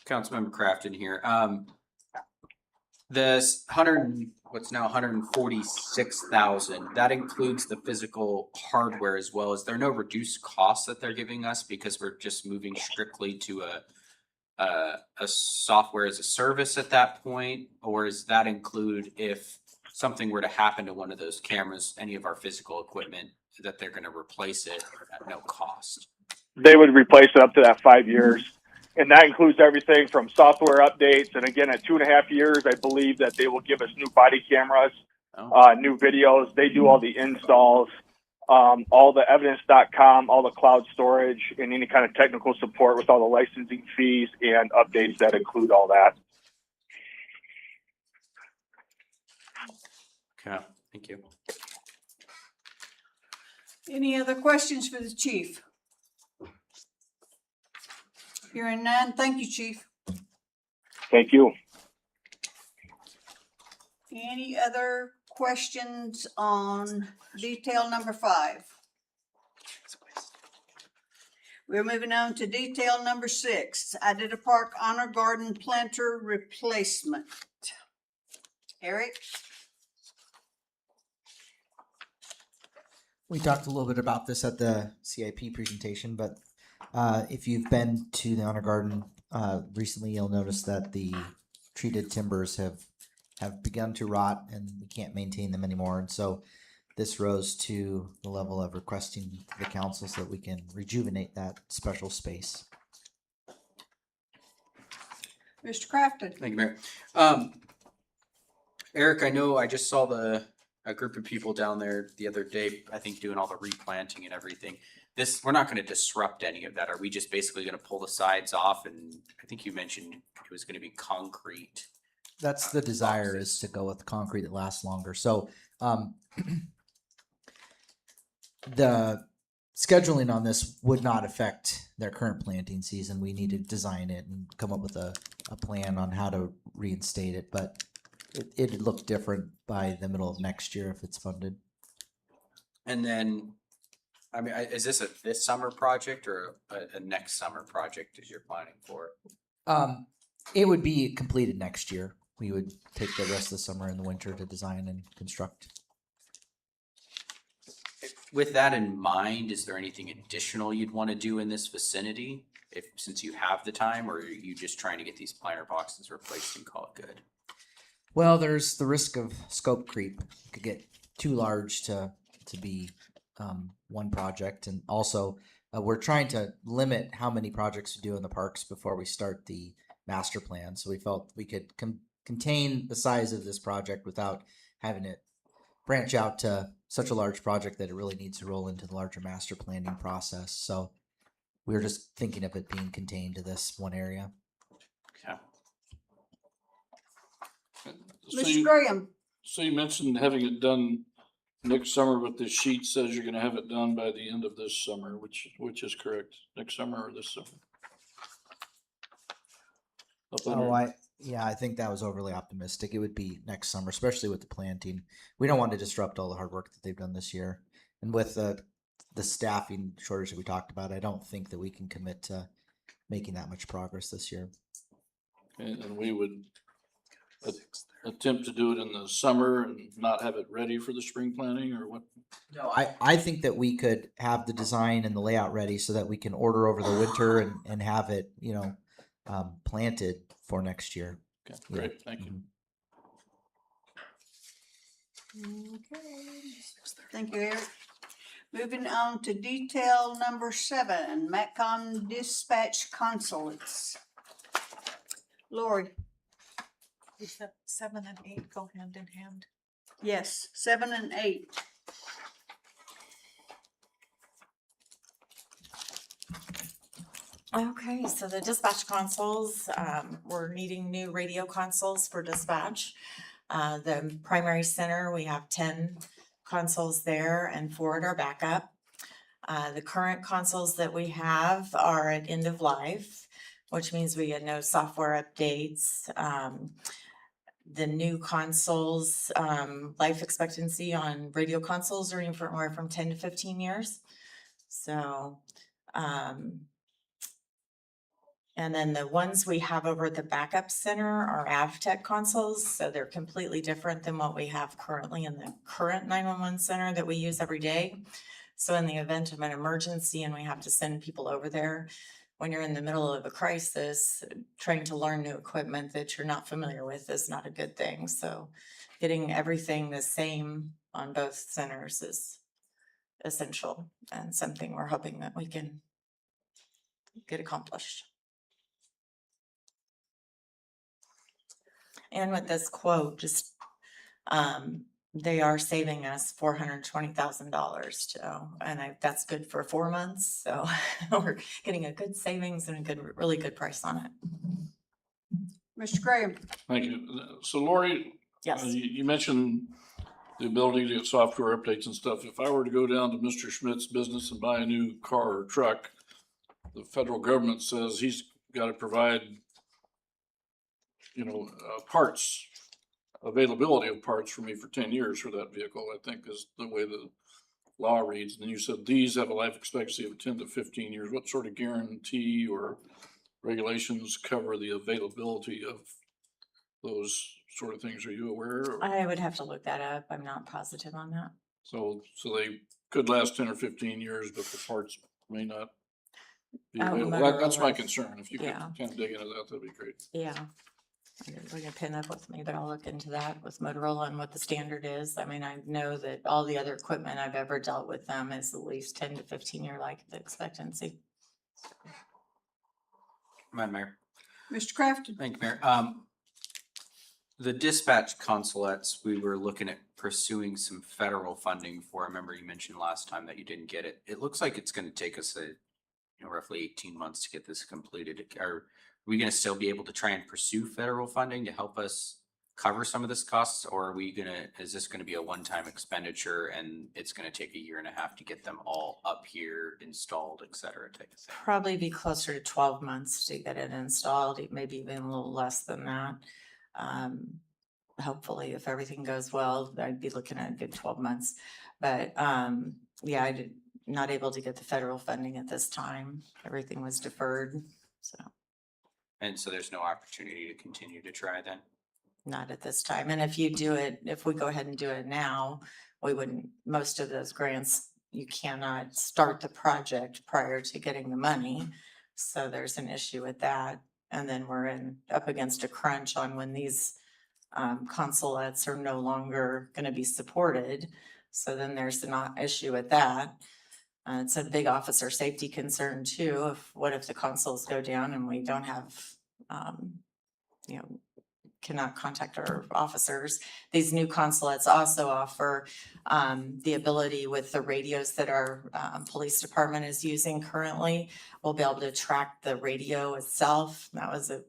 Councilmember Crafton here, this what's now 146,000, that includes the physical hardware as well. Is there no reduced cost that they're giving us because we're just moving strictly to a software as a service at that point? Or does that include if something were to happen to one of those cameras, any of our physical equipment, that they're going to replace it at no cost? They would replace it up to that 5 years. And that includes everything from software updates. And again, at 2.5 years, I believe that they will give us new body cameras, new videos. They do all the installs, all the evidence.com, all the cloud storage, and any kind of technical support with all the licensing fees and updates that include all that. Okay, thank you. Any other questions for the chief? Hearing none, thank you, Chief. Thank you. Any other questions on detail number 5? We're moving on to detail number 6, Idetta Park Honor Garden planter replacement. Eric? We talked a little bit about this at the CIP presentation, but if you've been to the Honor Garden recently, you'll notice that the treated timbers have begun to rot and we can't maintain them anymore. And so this rose to the level of requesting to the council so that we can rejuvenate that special space. Mr. Crafton? Thank you, Mayor. Eric, I know I just saw a group of people down there the other day, I think doing all the replanting and everything. We're not going to disrupt any of that. Are we just basically going to pull the sides off? And I think you mentioned it was going to be concrete. That's the desire, is to go with concrete that lasts longer. So the scheduling on this would not affect their current planting season. We need to design it and come up with a plan on how to reinstate it, but it'd look different by the middle of next year if it's funded. And then, I mean, is this this summer project or a next summer project as you're planning for? It would be completed next year. We would take the rest of the summer and the winter to design and construct. With that in mind, is there anything additional you'd want to do in this vicinity? Since you have the time, or are you just trying to get these planter boxes replaced and call it good? Well, there's the risk of scope creep. It could get too large to be one project, and also we're trying to limit how many projects we do in the parks before we start the master plan. So we felt we could contain the size of this project without having it branch out to such a large project that it really needs to roll into the larger master planning process. So we were just thinking of it being contained to this one area. Okay. So Mr. you, Graham, so you mentioned having it done next summer, but the sheet says you're gonna have it done by the end of this summer, which is correct, next summer or this summer? Up under- I think that was overly optimistic. It would be next summer, especially with the planting. We don't want to disrupt all the hard work that they've done this year. And with the staffing shortage that we talked about, I don't think that we can commit to making that much progress this year. And we would attempt to do it in the summer and not have it ready for the spring planting, or what? No, I think that we could have the design and the layout ready so that we can order over the winter and have it, planted for next year. Okay, great, thank you. thank you, Eric. Moving on to detail number 7, MACCOM dispatch consulates. Lori, 7 and 8 go hand in hand. yes, 7 and 8. Okay, so the dispatch consoles, we're needing new radio consoles for dispatch. The primary center, we have 10 consoles there and 4 at our backup. The current consoles that we have are at end of life, which means we get no software updates. The new consoles, life expectancy on radio consoles are anywhere from 10 to 15 years. So, and then the ones we have over at the backup center are AvTech consoles, so they're completely different than what we have currently in the current 911 center that we use every day. So in the event of an emergency and we have to send people over there, when you're in the middle of a crisis, trying to learn new equipment that you're not familiar with is not a good thing. So getting everything the same on both centers is essential and something we're hoping that we can get accomplished. And with this quote, just, they are saving us $420,000. So, and that's good for 4 months. So we're getting a good savings and a really good price on it. Mr. Graham, Thank you. So Lori, Yes. you mentioned the ability to get software updates and stuff. If I were to go down to Mr. Schmidt's business and buy a new car or truck, the federal government says he's got to provide, parts, availability of parts for me for 10 years for that vehicle, I think is the way the law reads. And you said these have a life expectancy of 10 to 15 years. What sort of guarantee or regulations cover the availability of those sort of things? Are you aware? Or? I would have to look that up. I'm not positive on that. So they could last 10 or 15 years, but the parts may not be available. That's my concern. If you could kind of dig into that, that'd be great. Yeah. We can pin up with me, but I'll look into that with Motorola and what the standard is. I mean, I know that all the other equipment I've ever dealt with them is at least 10 to 15 year life expectancy. Madam Mayor. Mr. Crafton, Thank you, Mayor. The dispatch consulates, we were looking at pursuing some federal funding for. I remember you mentioned last time that you didn't get it. It looks like it's going to take us roughly 18 months to get this completed. Are we going to still be able to try and pursue federal funding to help us cover some of this costs, or are we gonna, is this gonna be a one-time expenditure and it's gonna take a year and a half to get them all up here, installed, et cetera, type of thing? Probably be closer to 12 months to get it installed, maybe even a little less than that. Hopefully, if everything goes well, I'd be looking at a good 12 months. But yeah, I did not able to get the federal funding at this time. Everything was deferred, so And so there's no opportunity to continue to try then? not at this time. And if you do it, if we go ahead and do it now, we wouldn't, most of those grants, you cannot start the project prior to getting the money. So there's an issue with that. And then we're up against a crunch on when these consulates are no longer going to be supported. So then there's an issue with that. It's a big officer safety concern too. What if the consuls go down and we don't have, cannot contact our officers? These new consulates also offer the ability with the radios that our police department is using currently. We'll be able to track the radio itself. That was a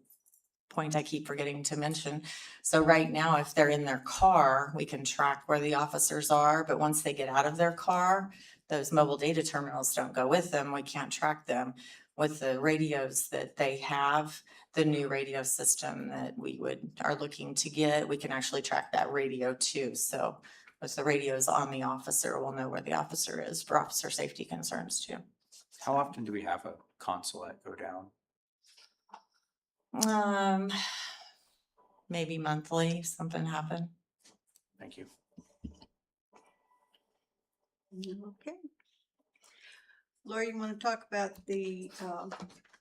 point I keep forgetting to mention. So right now, if they're in their car, we can track where the officers are, but once they get out of their car, those mobile data terminals don't go with them. We can't track them. With the radios that they have, the new radio system that we are looking to get, we can actually track that radio too. So with the radios on the officer, we'll know where the officer is for officer safety concerns too. How often do we have a consulate go down? Maybe monthly, something happen. Thank you. Okay. Laura, you want to talk about the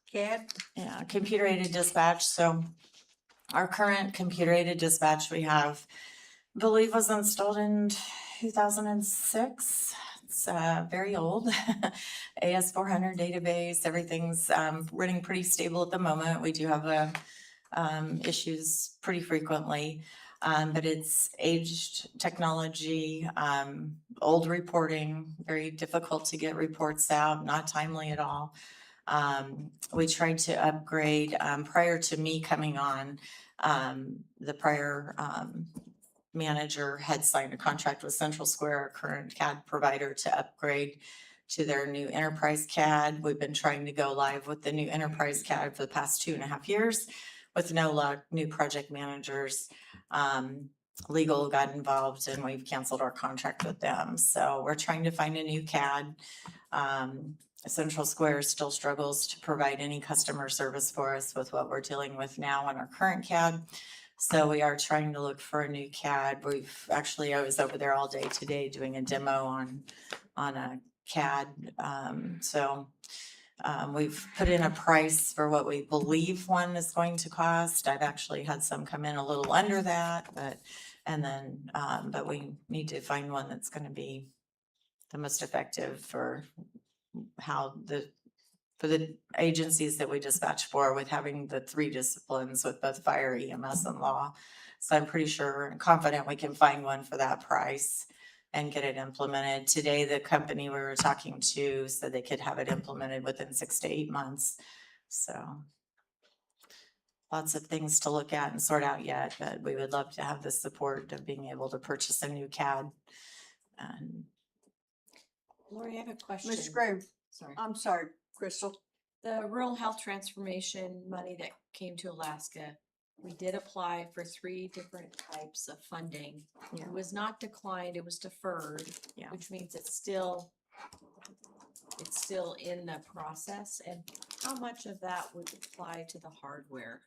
CAD? Yeah, computer aided dispatch. So our current computer aided dispatch we have, I believe, was installed in 2006. It's very old. AS400 database, everything's running pretty stable at the moment. We do have issues pretty frequently, but it's aged technology, old reporting, very difficult to get reports out, not timely at all. We tried to upgrade prior to me coming on. The prior manager had signed a contract with Central Square, our current CAD provider, to upgrade to their new enterprise CAD. We've been trying to go live with the new enterprise CAD for the past 2.5 years with no luck. New project managers, legal got involved, and we've canceled our contract with them. So we're trying to find a new CAD. Central Square still struggles to provide any customer service for us with what we're dealing with now on our current CAD. So we are trying to look for a new CAD. I was over there all day today doing a demo on a CAD. We've put in a price for what we believe one is going to cost. I've actually had some come in a little under that, but we need to find one that's going to be the most effective for the agencies that we dispatch for, with having the 3 disciplines with both fire, EMS, and law. So I'm pretty sure and confident we can find one for that price and get it implemented. Today, the company we were talking to said they could have it implemented within 6 to 8 months. So lots of things to look at and sort out yet, but we would love to have the support of being able to purchase a new CAD. Lori, I have a question. Ms. Graham, Sorry. I'm sorry, Crystal. The rural health transformation money that came to Alaska, we did apply for 3 different types of funding. Yeah. It was not declined, it was deferred, Yeah. which means it's still in the process. And how much of that would apply to the hardware?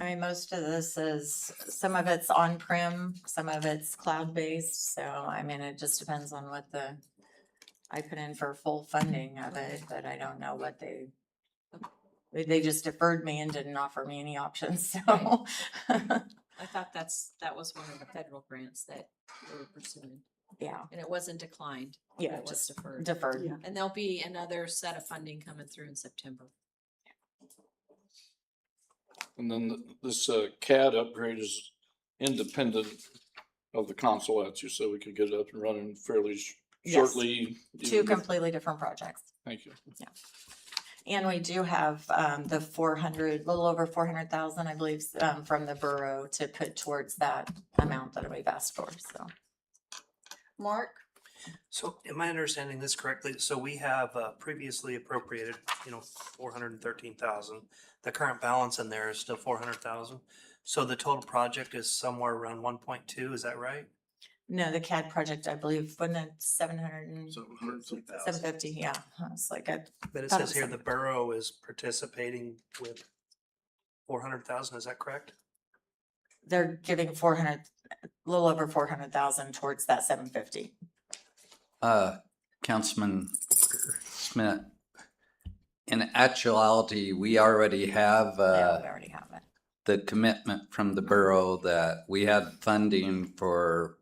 I mean, most of this is, some of it's on-prem, some of it's cloud-based. So, I mean, it just depends on what I put in for full funding of it, but I don't know what they just deferred me and didn't offer me any options, so. I thought that was one of the federal grants that we were pursuing. Yeah, And it wasn't declined. yeah, It was just deferred. deferred. And there'll be another set of funding coming through in September. And then this CAD upgrade is independent of the consulates. You said we could get it up and running fairly Yes. shortly. 2 completely different projects. Thank you. And we do have, the 400, little over 400,000, I believe, from the borough to put towards that amount that we've asked for, so. Mark? So am I understanding this correctly? So we have previously appropriated, 413,000. The current balance in there is still 400,000. So the total project is somewhere around 1.2, is that right? No, the CAD project, I believe, wasn't it 700 So 100,000. 750, yeah. It's like But it thought it says was here the borough is participating with 400,000, is that correct? they're giving 400, a little over 400,000 towards that 750. Councilman Smith, in actuality, we already have, Yeah, we already have it. the commitment from the borough that we had funding for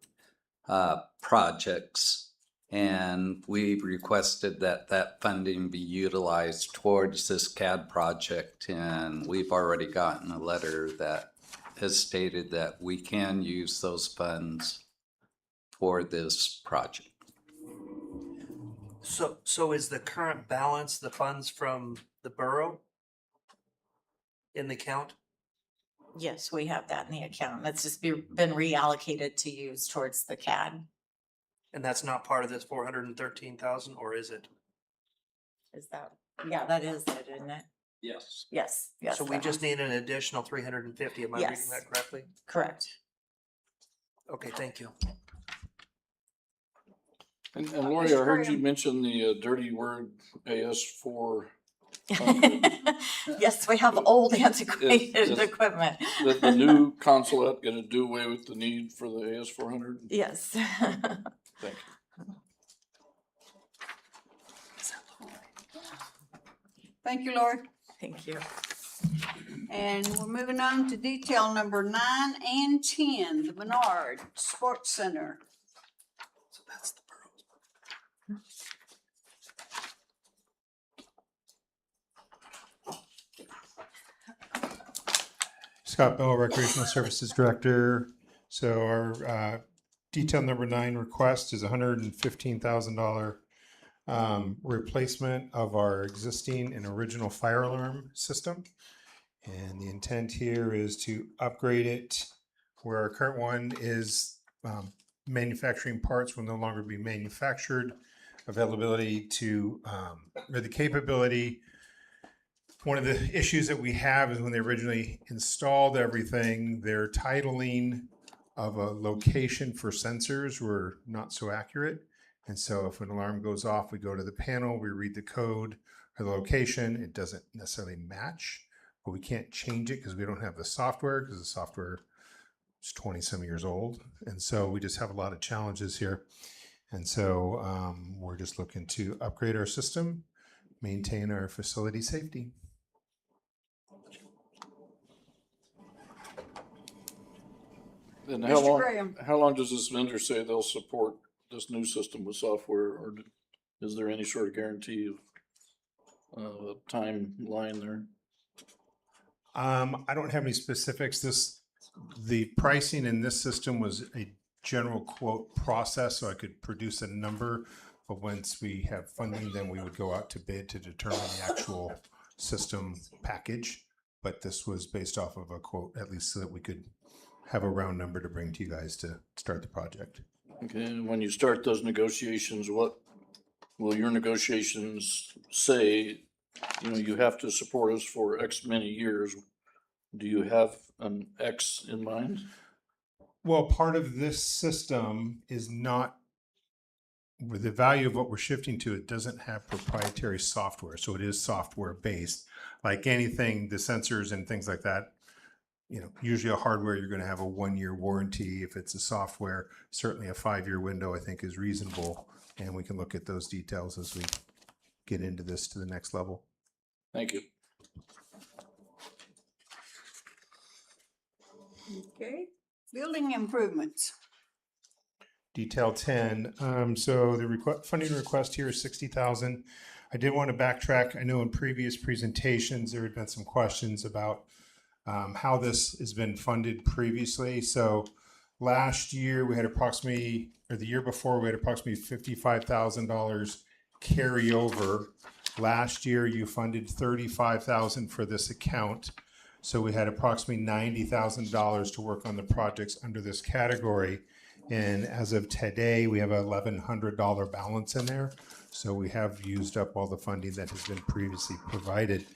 projects, and we requested that that funding be utilized towards this CAD project, and we've already gotten a letter that has stated that we can use those funds for this project. So is the current balance the funds from the borough in the account? Yes, we have that in the account. That's just been reallocated to use towards the CAD. And that's not part of this 413,000, or is it? Is that, yeah, that is it, isn't it? Yes. Yes, yes. So we that just one. need an additional 350, am I reading Yes. that correctly? Correct. Okay, thank you. And Lori, I heard you mention the dirty word AS4. Yes, we have old antiquated is- equipment. The new consulate gonna do away with the need for the AS400? Yes. Thank you. Thank you, Lori. Thank you. And we're moving on to detail number 9 and 10, the Menard Sports Center. So that's the borough's. Scott Bell, Recreational Services Director. So our detail number 9 request is $115,000 replacement of our existing and original fire alarm system. And the intent here is to upgrade it where our current one is manufacturing parts will no longer be manufactured, availability to, or the capability. One of the issues that we have is when they originally installed everything, their titling of a location for sensors were not so accurate. And so if an alarm goes off, we go to the panel, we read the code or the location, it doesn't necessarily match, but we can't change it because we don't have the software, because the software is 20 some years old. And so we just have a lot of challenges here. And so we're just looking to upgrade our system, maintain our facility safety. And Mr. Graham. how long does this vendor say they'll support this new system with software, or is there any sort of guarantee of a timeline there? I don't have any specifics. The pricing in this system was a general quote process, so I could produce a number. But once we have funding, then we would go out to bid to determine the actual system package. But this was based off of a quote, at least so that we could have a round number to bring to you guys to start the project. Okay, and when you start those negotiations, what will your negotiations say? You know, you have to support us for X many years. Do you have an X in mind? Well, part of this system is not, with the value of what we're shifting to, it doesn't have proprietary software. So it is software based. Like anything, the sensors and things like that, you know, usually a hardware, you're going to have a 1-year warranty. If it's a software, certainly a 5-year window, I think, is reasonable. And we can look at those details as we get into this to the next level. Thank you. Okay, building improvements. Detail 10. So the funding request here is $60,000. I did want to backtrack. I know in previous presentations there had been some questions about how this has been funded previously. So last year we had approximately, or the year before we had approximately $55,000 carry over Last year, you funded $35,000 for this account. So we had approximately $90,000 to work on the projects under this category. And as of today, we have a $1,100 balance in there. So we have used up all the funding that has been previously provided.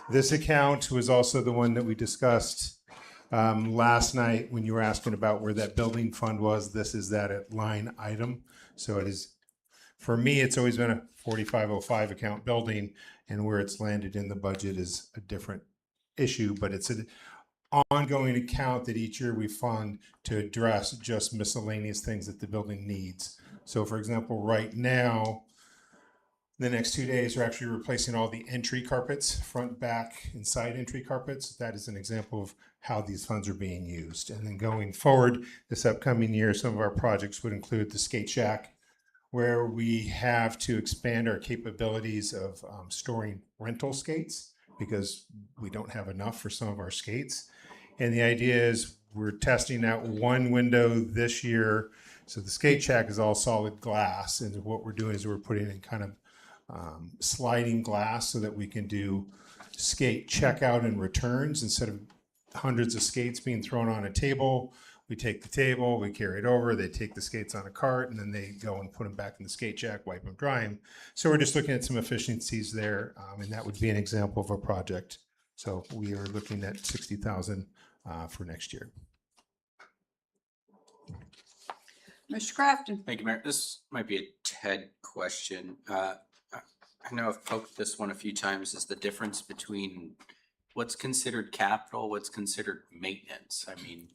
This account was also the one that we discussed last night when you were asking about where that building fund was. This is that line item. So it is, for me, it's always been a 4505 account building, and where it's landed in the budget is a different issue, but it's an ongoing account that each year we fund to address just miscellaneous things that the building needs. So for example, right now, the next 2 days, we're actually replacing all the entry carpets, front, back, and side entry carpets. That is an example of how these funds are being used. And then going forward, this upcoming year, some of our projects would include the skate shack, where we have to expand our capabilities of storing rental skates because we don't have enough for some of our skates. And the idea is we're testing out one window this year. So the skate shack is all solid glass. And what we're doing is we're putting in kind of sliding glass so that we can do skate checkout and returns instead of hundreds of skates being thrown on a table. We take the table, we carry it over, they take the skates on a cart, and then they go and put them back in the skate shack, wipe them, dry them. So we're just looking at some efficiencies there, and that would be an example of a project. So we are looking at $60,000 for next year. Mr. Crafton? Thank you, Mayor. This might be a Ted question. I know I've poked this one a few times, is the difference between what's considered capital, what's considered maintenance. I mean,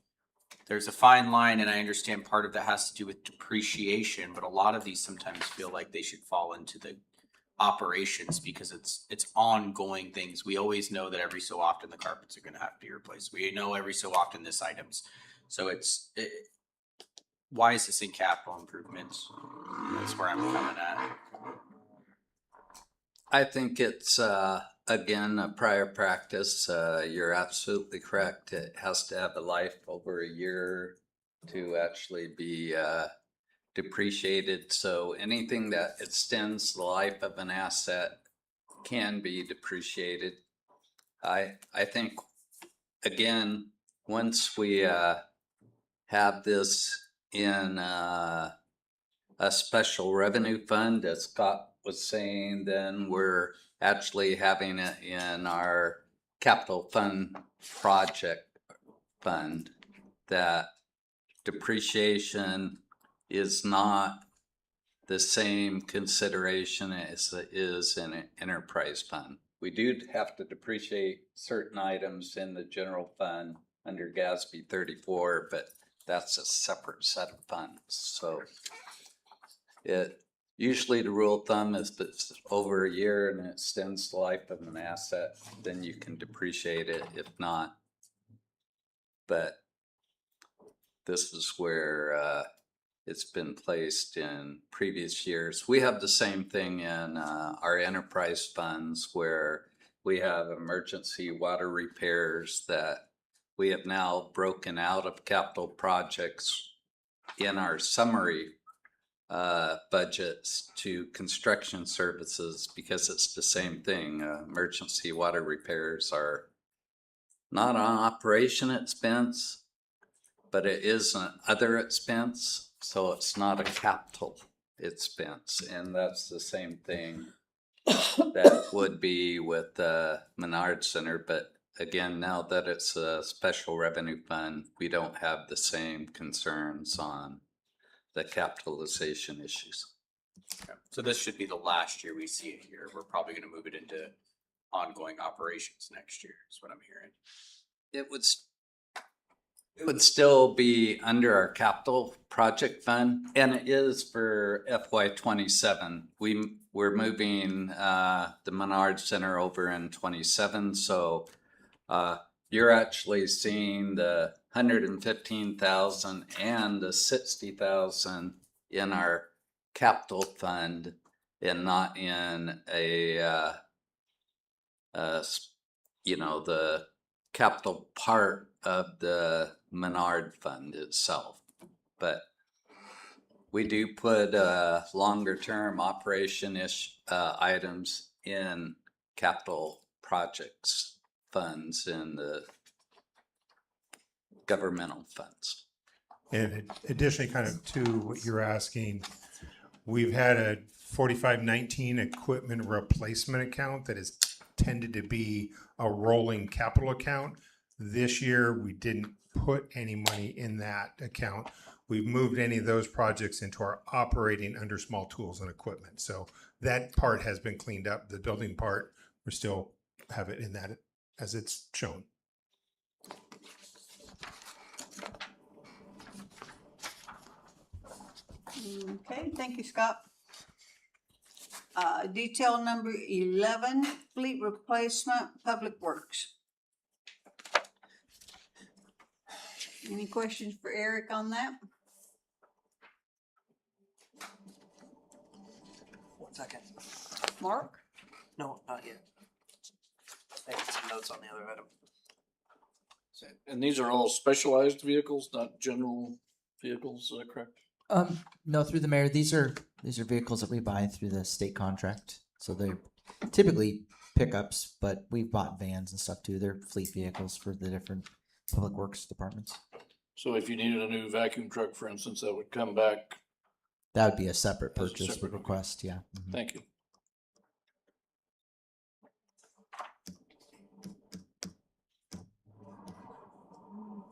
there's a fine line, and I understand part of that has to do with depreciation, but a lot of these sometimes feel like they should fall into the operations because it's ongoing things. We always know that every so often the carpets are going to have to be replaced. We know every so often this items. So why is this in capital improvements? That's where I'm coming at. I think it's, again, a prior practice. You're absolutely correct. It has to have a life over a year to actually be depreciated. So anything that extends the life of an asset can be depreciated. I think, again, once we have this in a special revenue fund, as Scott was saying, then we're actually having it in our capital fund project fund, that depreciation is not the same consideration as it is in an enterprise fund. We do have to depreciate certain items in the general fund under GASB 34, but that's a separate set of funds. So usually the rule of thumb is that it's over a year and it extends the life of an asset, then you can depreciate it. If not, but this is where it's been placed in previous years. We have the same thing in our enterprise funds where we have emergency water repairs that we have now broken out of capital projects in our summary budgets to construction services, because it's the same thing. Emergency water repairs are not an operation expense, but it is an other expense, so it's not a capital expense. And that's the same thing that would be with the Menard Center. But again, now that it's a special revenue fund, we don't have the same concerns on the capitalization issues. Okay. So this should be the last year we see it here. We're probably going to move it into ongoing operations next year, is what I'm hearing. It would still be under our capital project fund, and it is for FY27. We're moving the Menard Center over in 27, so you're actually seeing the 115,000 and the 60,000 in our capital fund, and not in a the capital part of the Menard Fund itself. But we do put longer term operation items in capital projects funds and the governmental funds. And additionally, kind of to what you're asking, we've had a 4519 equipment replacement account that has tended to be a rolling capital account. This year, we didn't put any money in that account. We've moved any of those projects into our operating under small tools and equipment. So that part has been cleaned up. The building part, we still have it in that as it's shown. Okay, thank you, Scott. Detail number 11, fleet replacement, Public Works. Any questions for Eric on that? 1 second. Mark? No, not yet. I have some notes on the other item. And these are all specialized vehicles, not general vehicles, is that correct? No, through the mayor. These are vehicles that we buy through the state contract. So they're typically pickups, but we've bought vans and stuff too. They're fleet vehicles for the different public works departments. So if you needed a new vacuum truck, for instance, that would come back. That would be a separate As a purchase separate, request. Yeah. Mhm. Thank you.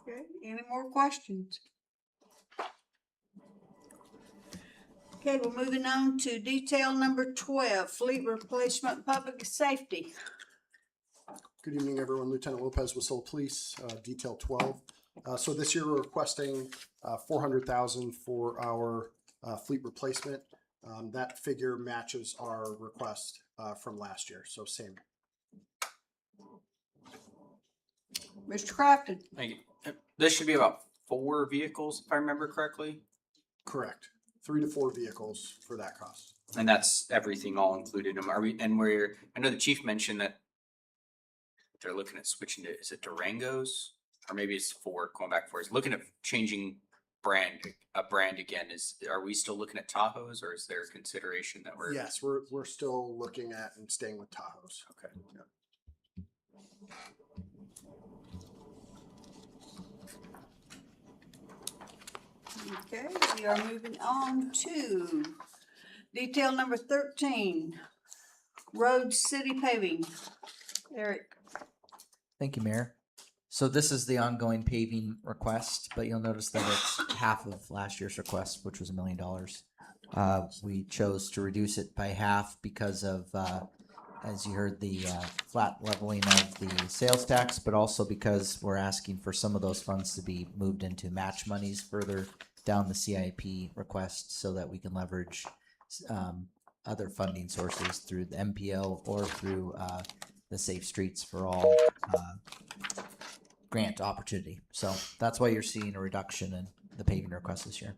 Okay, any more questions? Okay, we're moving on to detail number 12, fleet replacement, public safety. Good evening, everyone. Lieutenant Lopez, Whistle Police, Detail 12. So this year we're requesting $400,000 for our fleet replacement. That figure matches our request from last year, so same. Mr. Crafton? Thank you. This should be about 4 vehicles, if I remember correctly. Correct. 3 to 4 vehicles for that cost. And that's everything all included. Are we, and we're, I know the chief mentioned that they're looking at switching to, is it Durangos? Or maybe it's Ford, going back for, is looking at changing a brand again. Are we still looking at Tahoes, or is there consideration that we're? Yes, we're still looking at and staying with Tahoes. Okay. Yeah. Okay, we are moving on to detail number 13, road city paving. Eric? Thank you, Mayor. So this is the ongoing paving request, but you'll notice that it's half of last year's request, which was $1 million. We chose to reduce it by half because of, as you heard, the flat leveling of the sales tax, but also because we're asking for some of those funds to be moved into match monies further down the CIP request so that we can leverage other funding sources through the MPO or through the Safe Streets for All grant opportunity. So that's why you're seeing a reduction in the paving request this year.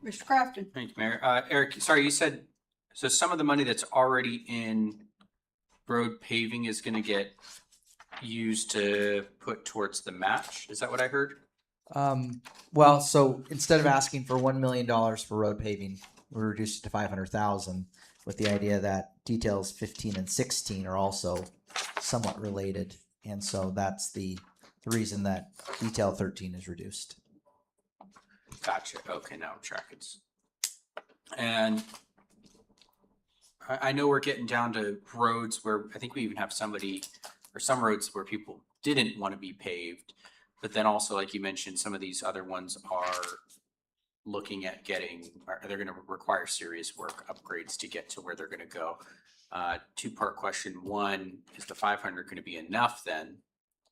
Mr. Crafton? Thank you, Mayor. Eric, sorry, you said, so some of the money that's already in road paving is gonna get used to put towards the match? Is that what I heard? Well, so instead of asking for $1 million for road paving, we reduced it to 500,000 with the idea that details 15 and 16 are also somewhat related. And so that's the reason that detail 13 is reduced. Gotcha. Okay, now I'm tracking. And I know we're getting down to roads where I think we even have some roads where people didn't want to be paved. But then also, like you mentioned, some of these other ones are looking at they're going to require serious work upgrades to get to where they're going to go. 2-part question. 1, is the 500 going to be enough then?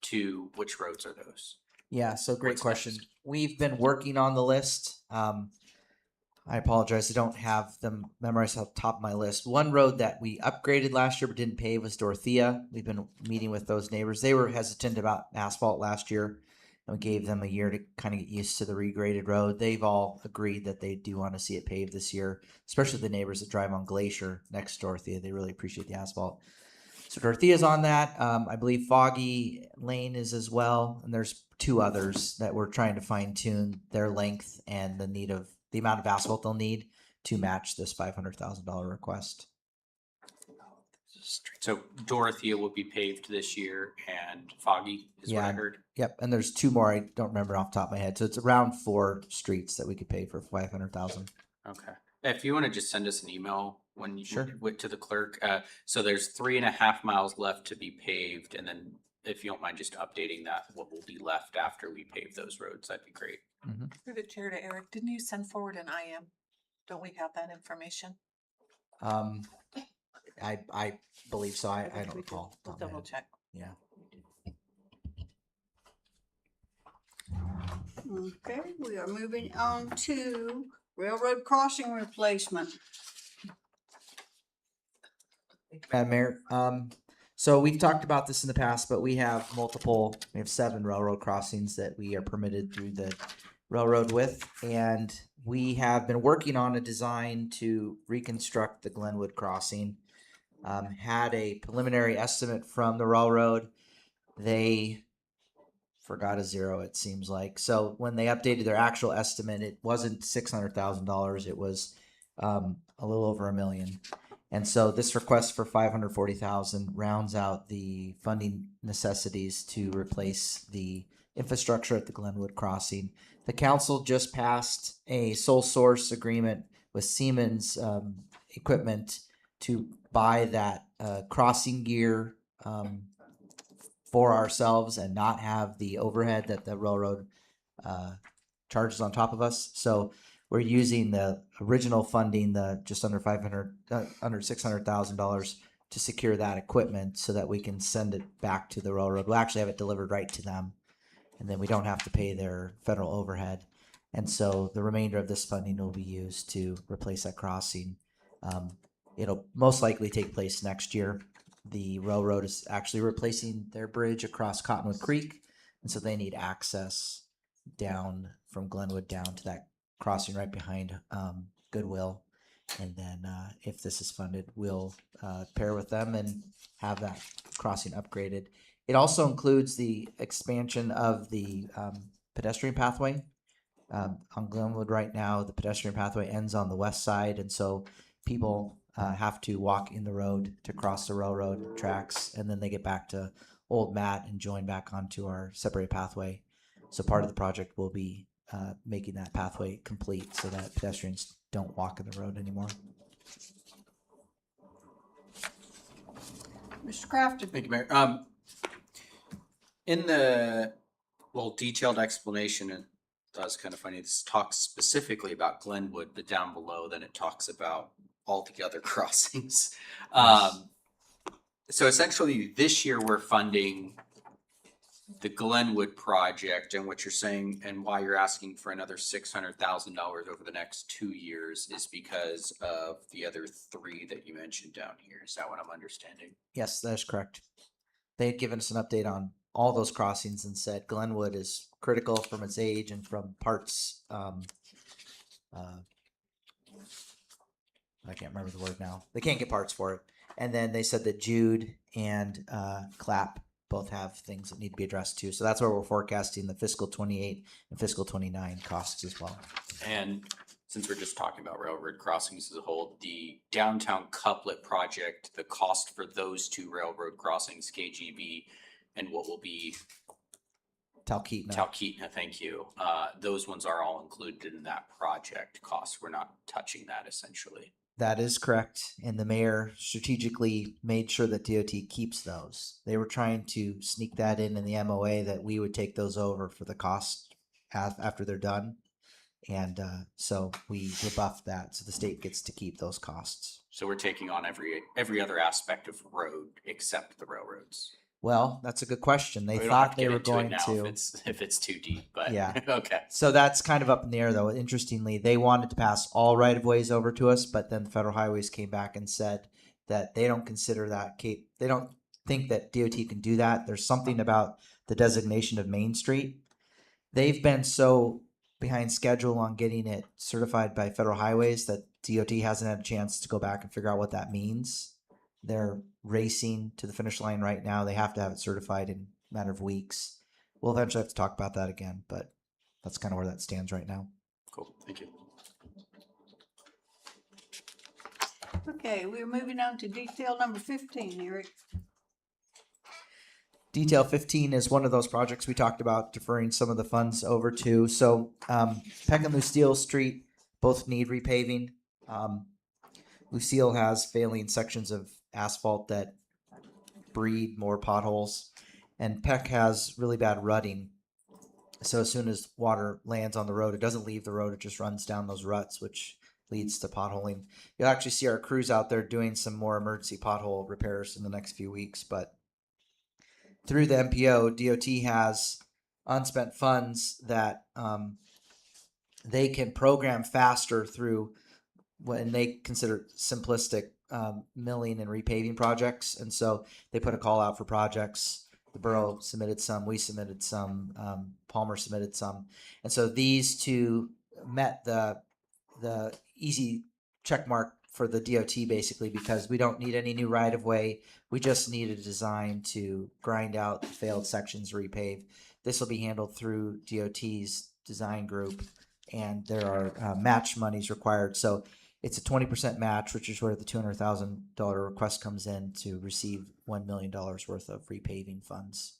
2, which roads are those? Yeah, so great What's question. next? We've been working on the list. I apologize, I don't have them memorized off the top of my list. One road that we upgraded last year but didn't pave was Dorothea. We've been meeting with those neighbors. They were hesitant about asphalt last year, and we gave them a year to kind of get used to the regraded road. They've all agreed that they do want to see it paved this year, especially the neighbors that drive on Glacier next to Dorothea. They really appreciate the asphalt. So Dorothea's on that. I believe Foggy Lane is as well, and there's 2 others that we're trying to fine tune their length and the amount of asphalt they'll need to match this $500,000 request. So Dorothea will be paved this year and Foggy is what I Yeah. heard. Yep, and there's two more I don't remember off the top of my head. So it's around 4 streets that we could pay for 500,000. Okay. If you want to just send us an email when you Sure. went to the clerk. So there's 3.5 miles left to be paved. And then if you don't mind just updating that, what will be left after we pave those roads, that'd be great. Through the chair to Eric, didn't you send forward an IM? Don't we have that information? I believe so. I don't We do. recall. We'll off the top of my double head. check. Yeah. Okay, we are moving on to railroad crossing replacement. Madam Mayor, so we've talked about this in the past, but we have 7 railroad crossings that we are permitted through the railroad with, and we have been working on a design to reconstruct the Glenwood crossing. Had a preliminary estimate from the railroad. They forgot a zero, it seems like. So when they updated their actual estimate, it wasn't $600,000. It was a little over $1 million. And so this request for $540,000 rounds out the funding necessities to replace the infrastructure at the Glenwood crossing. The council just passed a sole source agreement with Siemens equipment to buy that crossing gear for ourselves and not have the overhead that the railroad charges on top of us. So we're using the original funding, the just under $600,000 to secure that equipment so that we can send it back to the railroad. We'll actually have it delivered right to them, and then we don't have to pay their federal overhead. And so the remainder of this funding will be used to replace that crossing. It'll most likely take place next year. The railroad is actually replacing their bridge across Cottonwood Creek, and so they need access down from Glenwood down to that crossing right behind Goodwill. And then if this is funded, we'll pair with them and have that crossing upgraded. It also includes the expansion of the pedestrian pathway. On Glenwood right now, the pedestrian pathway ends on the west side, and so people have to walk in the road to cross the railroad tracks, and then they get back to Old Matt and join back onto our separated pathway. So part of the project will be making that pathway complete so that pedestrians don't walk in the road anymore. Mr. Crafton. Thank you, Mayor. In the detailed explanation, it was kind of funny. This talks specifically about Glenwood, but down below, then it talks about all the other crossings. So essentially, this year we're funding the Glenwood project, and what you're saying and why you're asking for another $600,000 over the next 2 years is because of the other 3 that you mentioned down here. Is that what I'm understanding? Yes, that is correct. They had given us an update on all those crossings and said Glenwood is critical from its age and from parts. I can't remember the word now. They can't get parts for it. And then they said that Jude and Clapp both have things that need to be addressed too. So that's where we're forecasting the fiscal 28 and fiscal 29 costs as well. And since we're just talking about railroad crossings as a whole, the downtown couplet project, the cost for those 2 railroad crossings, KGB, and what will be Talkeetna, thank you. Those ones are all included in that project cost. We're not touching that essentially. That is correct. And the mayor strategically made sure that DOT keeps those. They were trying to sneak that in the MOA that we would take those over for the cost after they're done. And so we rebuffed that. So the state gets to keep those costs. So we're taking on every other aspect of road except the railroads. Well, that's a good question. They We don't thought have they were get into it going now to. if it's too deep, but Yeah. Okay. So that's kind of up in the air, though. Interestingly, they wanted to pass all right of ways over to us, but then Federal Highways came back and said that they don't consider that they don't think that DOT can do that. There's something about the designation of Main Street. They've been so behind schedule on getting it certified by Federal Highways that DOT hasn't had a chance to go back and figure out what that means. They're racing to the finish line right now. They have to have it certified in a matter of weeks. We'll eventually have to talk about that again, but that's kind of where that stands right now. Cool. Thank you. Okay, we're moving on to detail number 15, Eric. Detail 15 is one of those projects we talked about deferring some of the funds over to. So Peck and Lucille Street both need repaving. Lucille has failing sections of asphalt that breed more potholes, and Peck has really bad rutting. So as soon as water lands on the road, it doesn't leave the road, it just runs down those ruts, which leads to potholing. You'll actually see our crews out there doing some more emergency pothole repairs in the next few weeks, but through the MPO, DOT has unspent funds that they can program faster through what they consider simplistic milling and repaving projects. And so they put a call out for projects. The borough submitted some, we submitted some, Palmer submitted some. And so these two met the easy check mark for the DOT basically, because we don't need any new right of way. We just need a design to grind out the failed sections, repave. This will be handled through DOT's design group, and there are match monies required. So it's a 20% match, which is where the $200,000 request comes in to receive $1 million worth of repaving funds.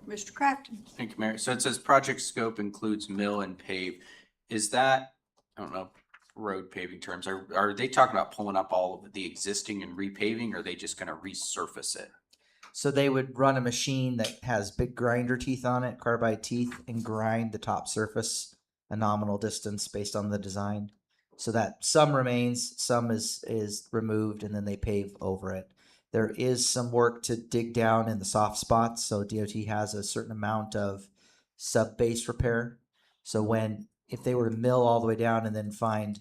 Mr. Crafton. Thank you, Mayor. So it says project scope includes mill and pave. Is that, I don't know, road paving terms, are they talking about pulling up all of the existing and repaving, or are they just gonna resurface it? So they would run a machine that has big grinder teeth on it, carbide teeth, and grind the top surface a nominal distance based on the design. So that some remains, some is removed, and then they pave over it. There is some work to dig down in the soft spots. So DOT has a certain amount of sub-base repair. So if they were to mill all the way down and then find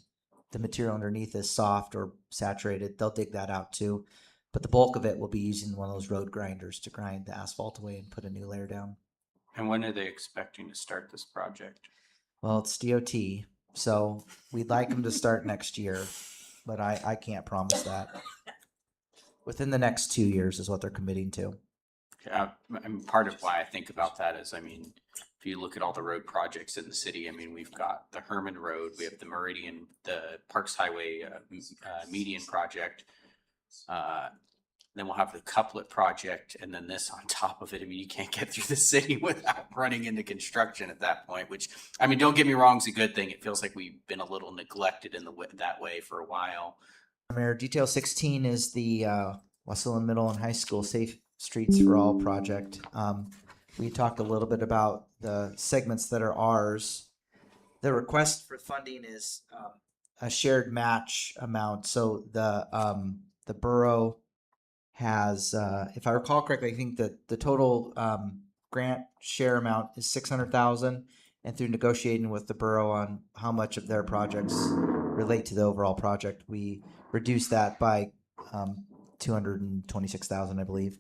the material underneath is soft or saturated, they'll dig that out too. But the bulk of it will be using one of those road grinders to grind the asphalt away and put a new layer down. And when are they expecting to start this project? Well, it's DOT, so we'd like them to start next year, but I can't promise that. Within the next 2 years is what they're committing to. And part of why I think about that is, I mean, if you look at all the road projects in the city, I mean, we've got the Herman Road, we have the Meridian, the Parks Highway median project. Then we'll have the couplet project, and then this on top of it. I mean, you can't get through the city without running into construction at that point, which, I mean, don't get me wrong, it's a good thing. It feels like we've been a little neglected in that way for a while. Mayor, detail 16 is the Wesleyan Middle and High School Safe Streets for All project. We talked a little bit about the segments that are ours. The request for funding is a shared match amount. So the borough has, if I recall correctly, I think that the total grant share amount is $600,000, and through negotiating with the borough on how much of their projects relate to the overall project, we reduced that by $226,000, I believe.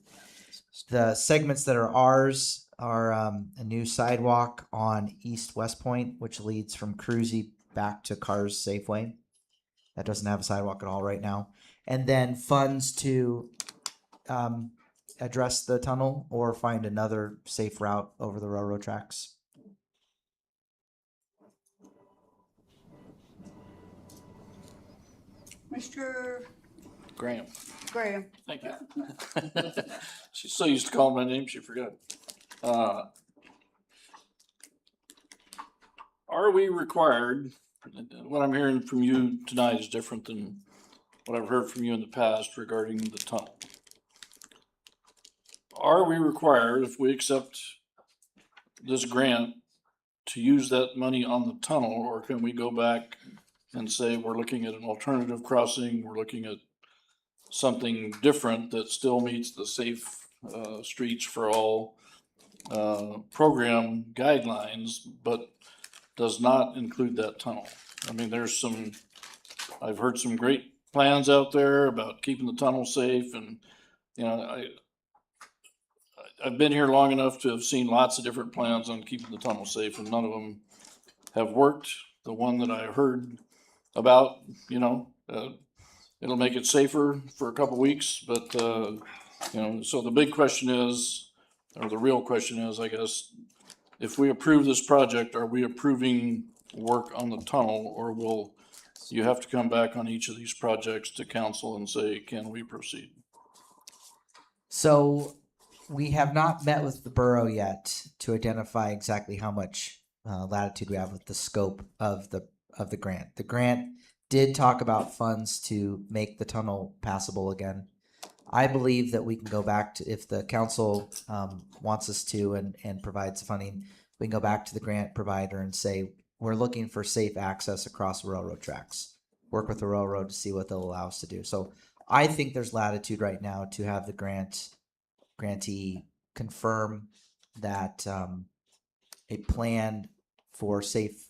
The segments that are ours are a new sidewalk on East West Point, which leads from Cruzy back to Cars Safeway. That doesn't have a sidewalk at all right now. And then funds to address the tunnel or find another safe route over the railroad tracks. Mr. Graham. Graham. Thank you. She's so used to calling my name, she forgot. Are we required, what I'm hearing from you tonight is different than what I've heard from you in the past regarding the tunnel. Are we required, if we accept this grant, to use that money on the tunnel, or can we go back and say we're looking at an alternative crossing, we're looking at something different that still meets the safe streets for all program guidelines, but does not include that tunnel? I mean, I've heard some great plans out there about keeping the tunnel safe, and you know, I've been here long enough to have seen lots of different plans on keeping the tunnel safe, and none of them have worked. The one that I heard about, it'll make it safer for a couple weeks, but so the big question is, or the real question is, I guess, if we approve this project, are we approving work on the tunnel, or will you have to come back on each of these projects to council and say, can we proceed? So we have not met with the borough yet to identify exactly how much latitude we have with the scope of the grant. The grant did talk about funds to make the tunnel passable again. I believe that we can go back to, if the council wants us to and provides funding, we can go back to the grant provider and say, we're looking for safe access across railroad tracks. Work with the railroad to see what they'll allow us to do. So I think there's latitude right now to have the grantee confirm that a plan for safe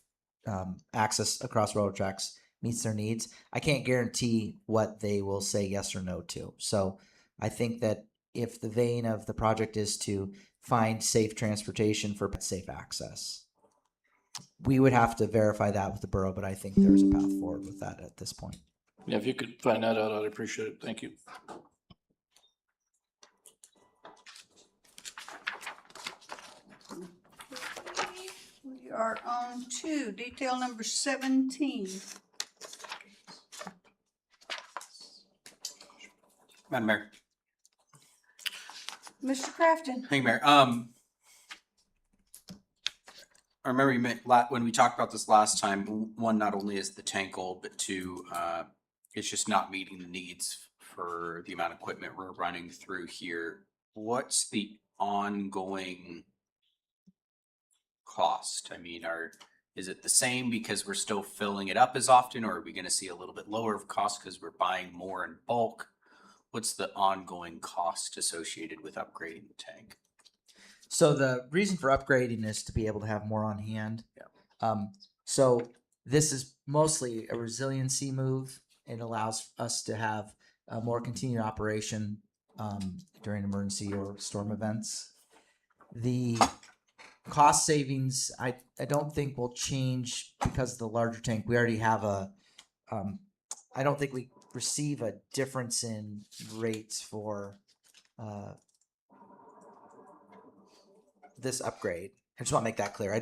access across railroad tracks meets their needs. I can't guarantee what they will say yes or no to. So I think that if the vein of the project is to find safe transportation for safe access, we would have to verify that with the borough, but I think there's a path forward with that at this point. Yeah, if you could find that out, I'd appreciate it. Thank you. We are on to detail number 17. Madam Mayor. Mr. Crafton. Thank you, Mayor. I remember you meant when we talked about this last time, one, not only is the tank old, but two, it's just not meeting the needs for the amount of equipment we're running through here. What's the ongoing cost? I mean, is it the same because we're still filling it up as often, or are we going to see a little bit lower of cost because we're buying more in bulk? What's the ongoing cost associated with upgrading the tank? So the reason for upgrading is to be able to have more on hand. Yeah. So this is mostly a resiliency move. It allows us to have a more continued operation during emergency or storm events. The cost savings, I don't think will change because of the larger tank. We already have I don't think we receive a difference in rates for this upgrade. I just want to make that clear.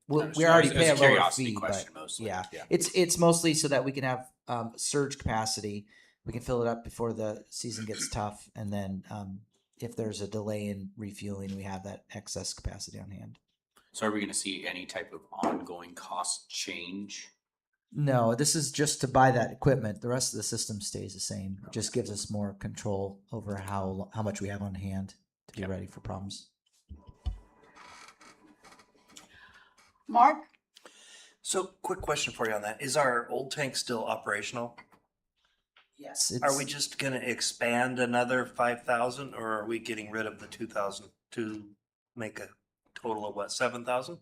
We already pay a lower fee, but yeah, it's mostly so that we can have surge capacity. We can fill it up before the season gets tough, and then if there's a delay in refueling, we have that excess capacity on hand. So are we going to see any type of ongoing cost change? No, this is just to buy that equipment. The rest of the system stays the same. It just gives us more control over how much we have on hand to be ready for problems. Mark? So quick question for you on that. Is our old tank still operational? Yes. Are we just gonna expand another 5,000 or are we getting rid of the 2,000 to make a total of what, 7,000?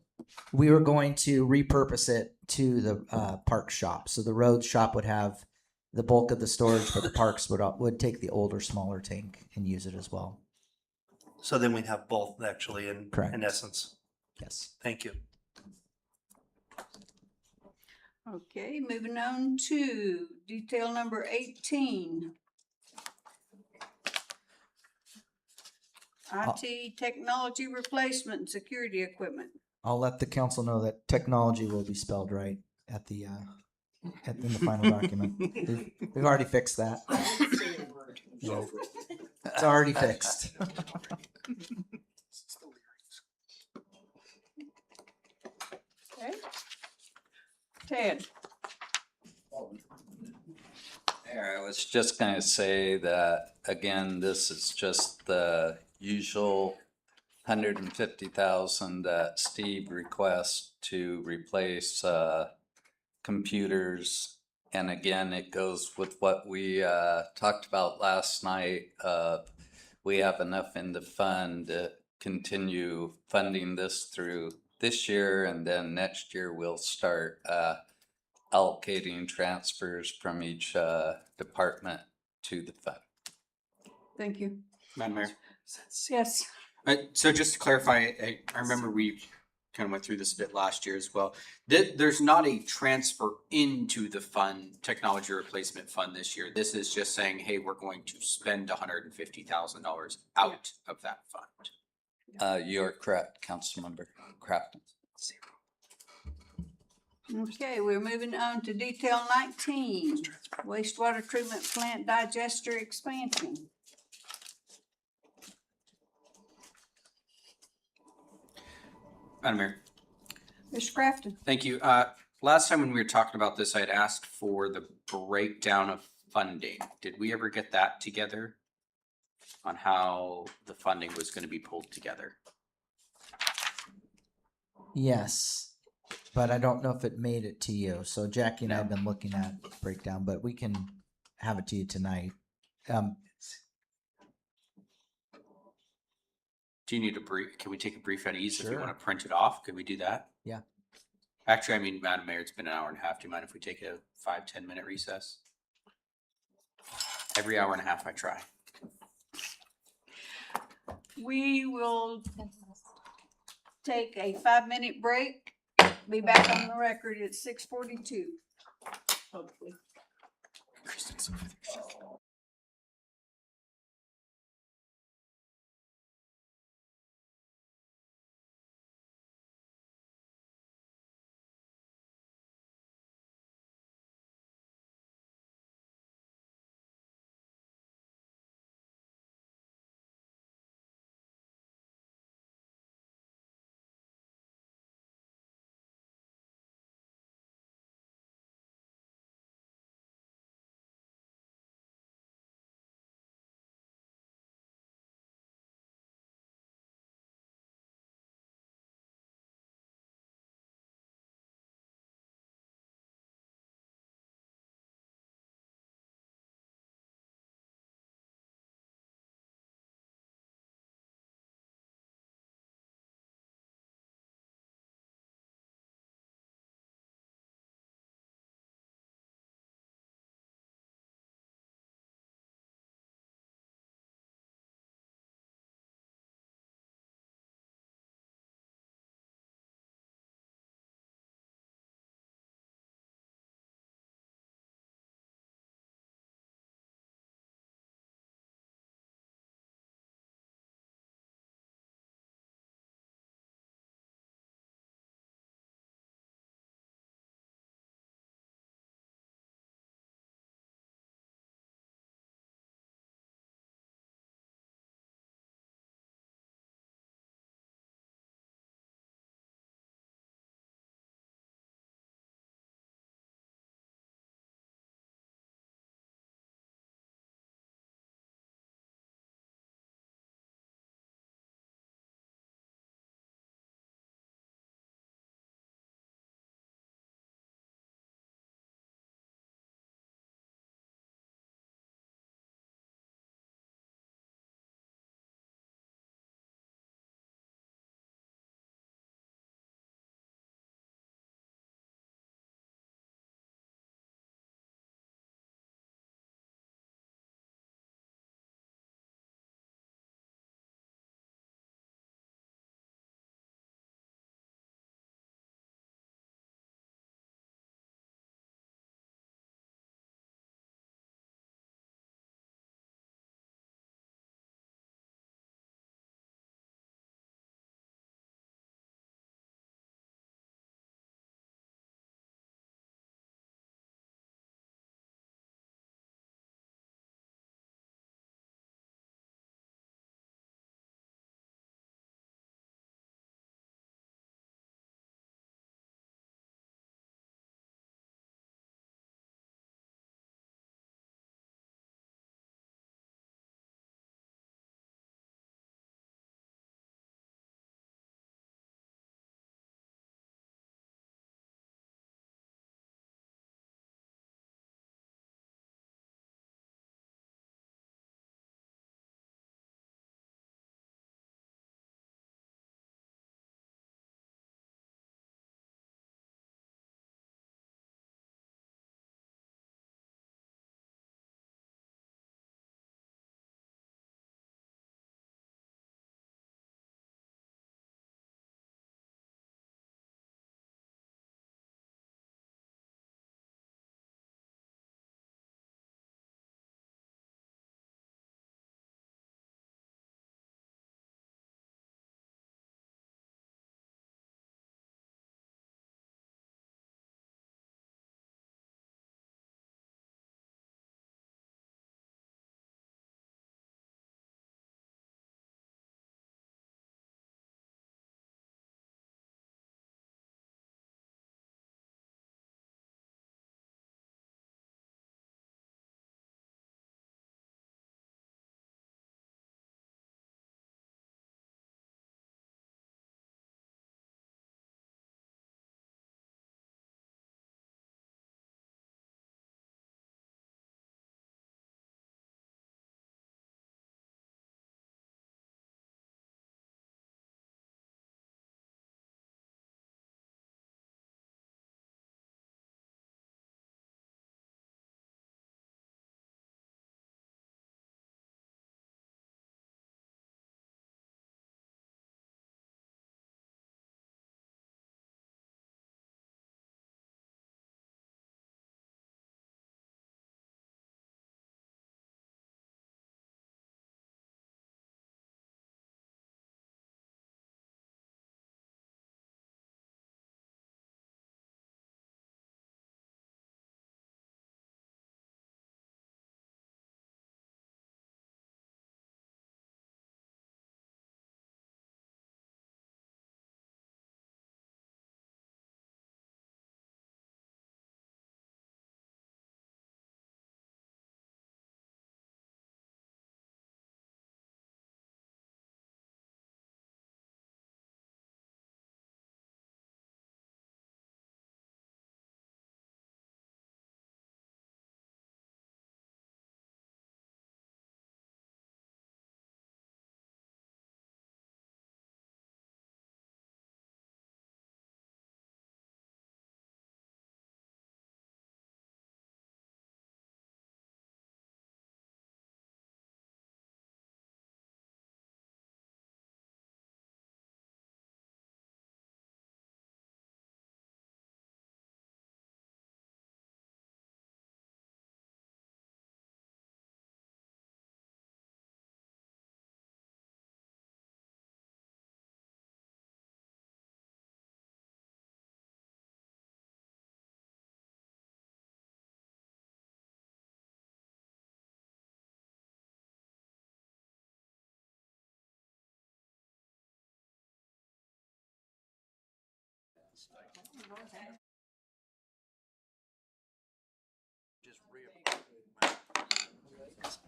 We were going to repurpose it to the park shop. So the road shop would have the bulk of the storage, but the parks would take the older, smaller tank and use it as well. So then we'd have both actually in essence. Yes. Thank you. Okay, moving on to detail number 18. IT technology replacement and security equipment. I'll let the council know that technology will be spelled right at the in the final document. We've already fixed that. Yeah. It's already fixed. Okay. Ted. I was just going to say that, again, this is just the usual $150,000 that Steve requests to replace computers. And again, it goes with what we talked about last night. We have enough in the fund to continue funding this through this year, and then next year we'll start allocating transfers from each department to the fund. Thank you. Madam Mayor. Yes. So just to clarify, I remember we kind of went through this a bit last year as well. There's not a transfer into the fund, technology replacement fund this year. This is just saying, hey, we're going to spend $150,000 out of that fund. You're correct, Councilmember Crafton. Okay, we're moving on to detail 19, wastewater treatment plant digester expansion. Madam Mayor, Mr. Crafton? thank you. Last time when we were talking about this, I'd asked for the breakdown of funding. Did we ever get that together? On how the funding was gonna be pulled together? Yes, but I don't know if it made it to you. So Jackie and I have No. been looking at the breakdown, but we can have it to you tonight. Um, Do you need a brief, can we take a brief at ease if you Sure. wanna print it off? Could we do that? Yeah. Actually, I mean, Madam Mayor, it's been an hour and a half. Do you mind if we take a 5-10 minute recess? Every hour and a half I try. We will take a 5-minute break. Be back on the record at 6:42. Hopefully. Kristen's over there.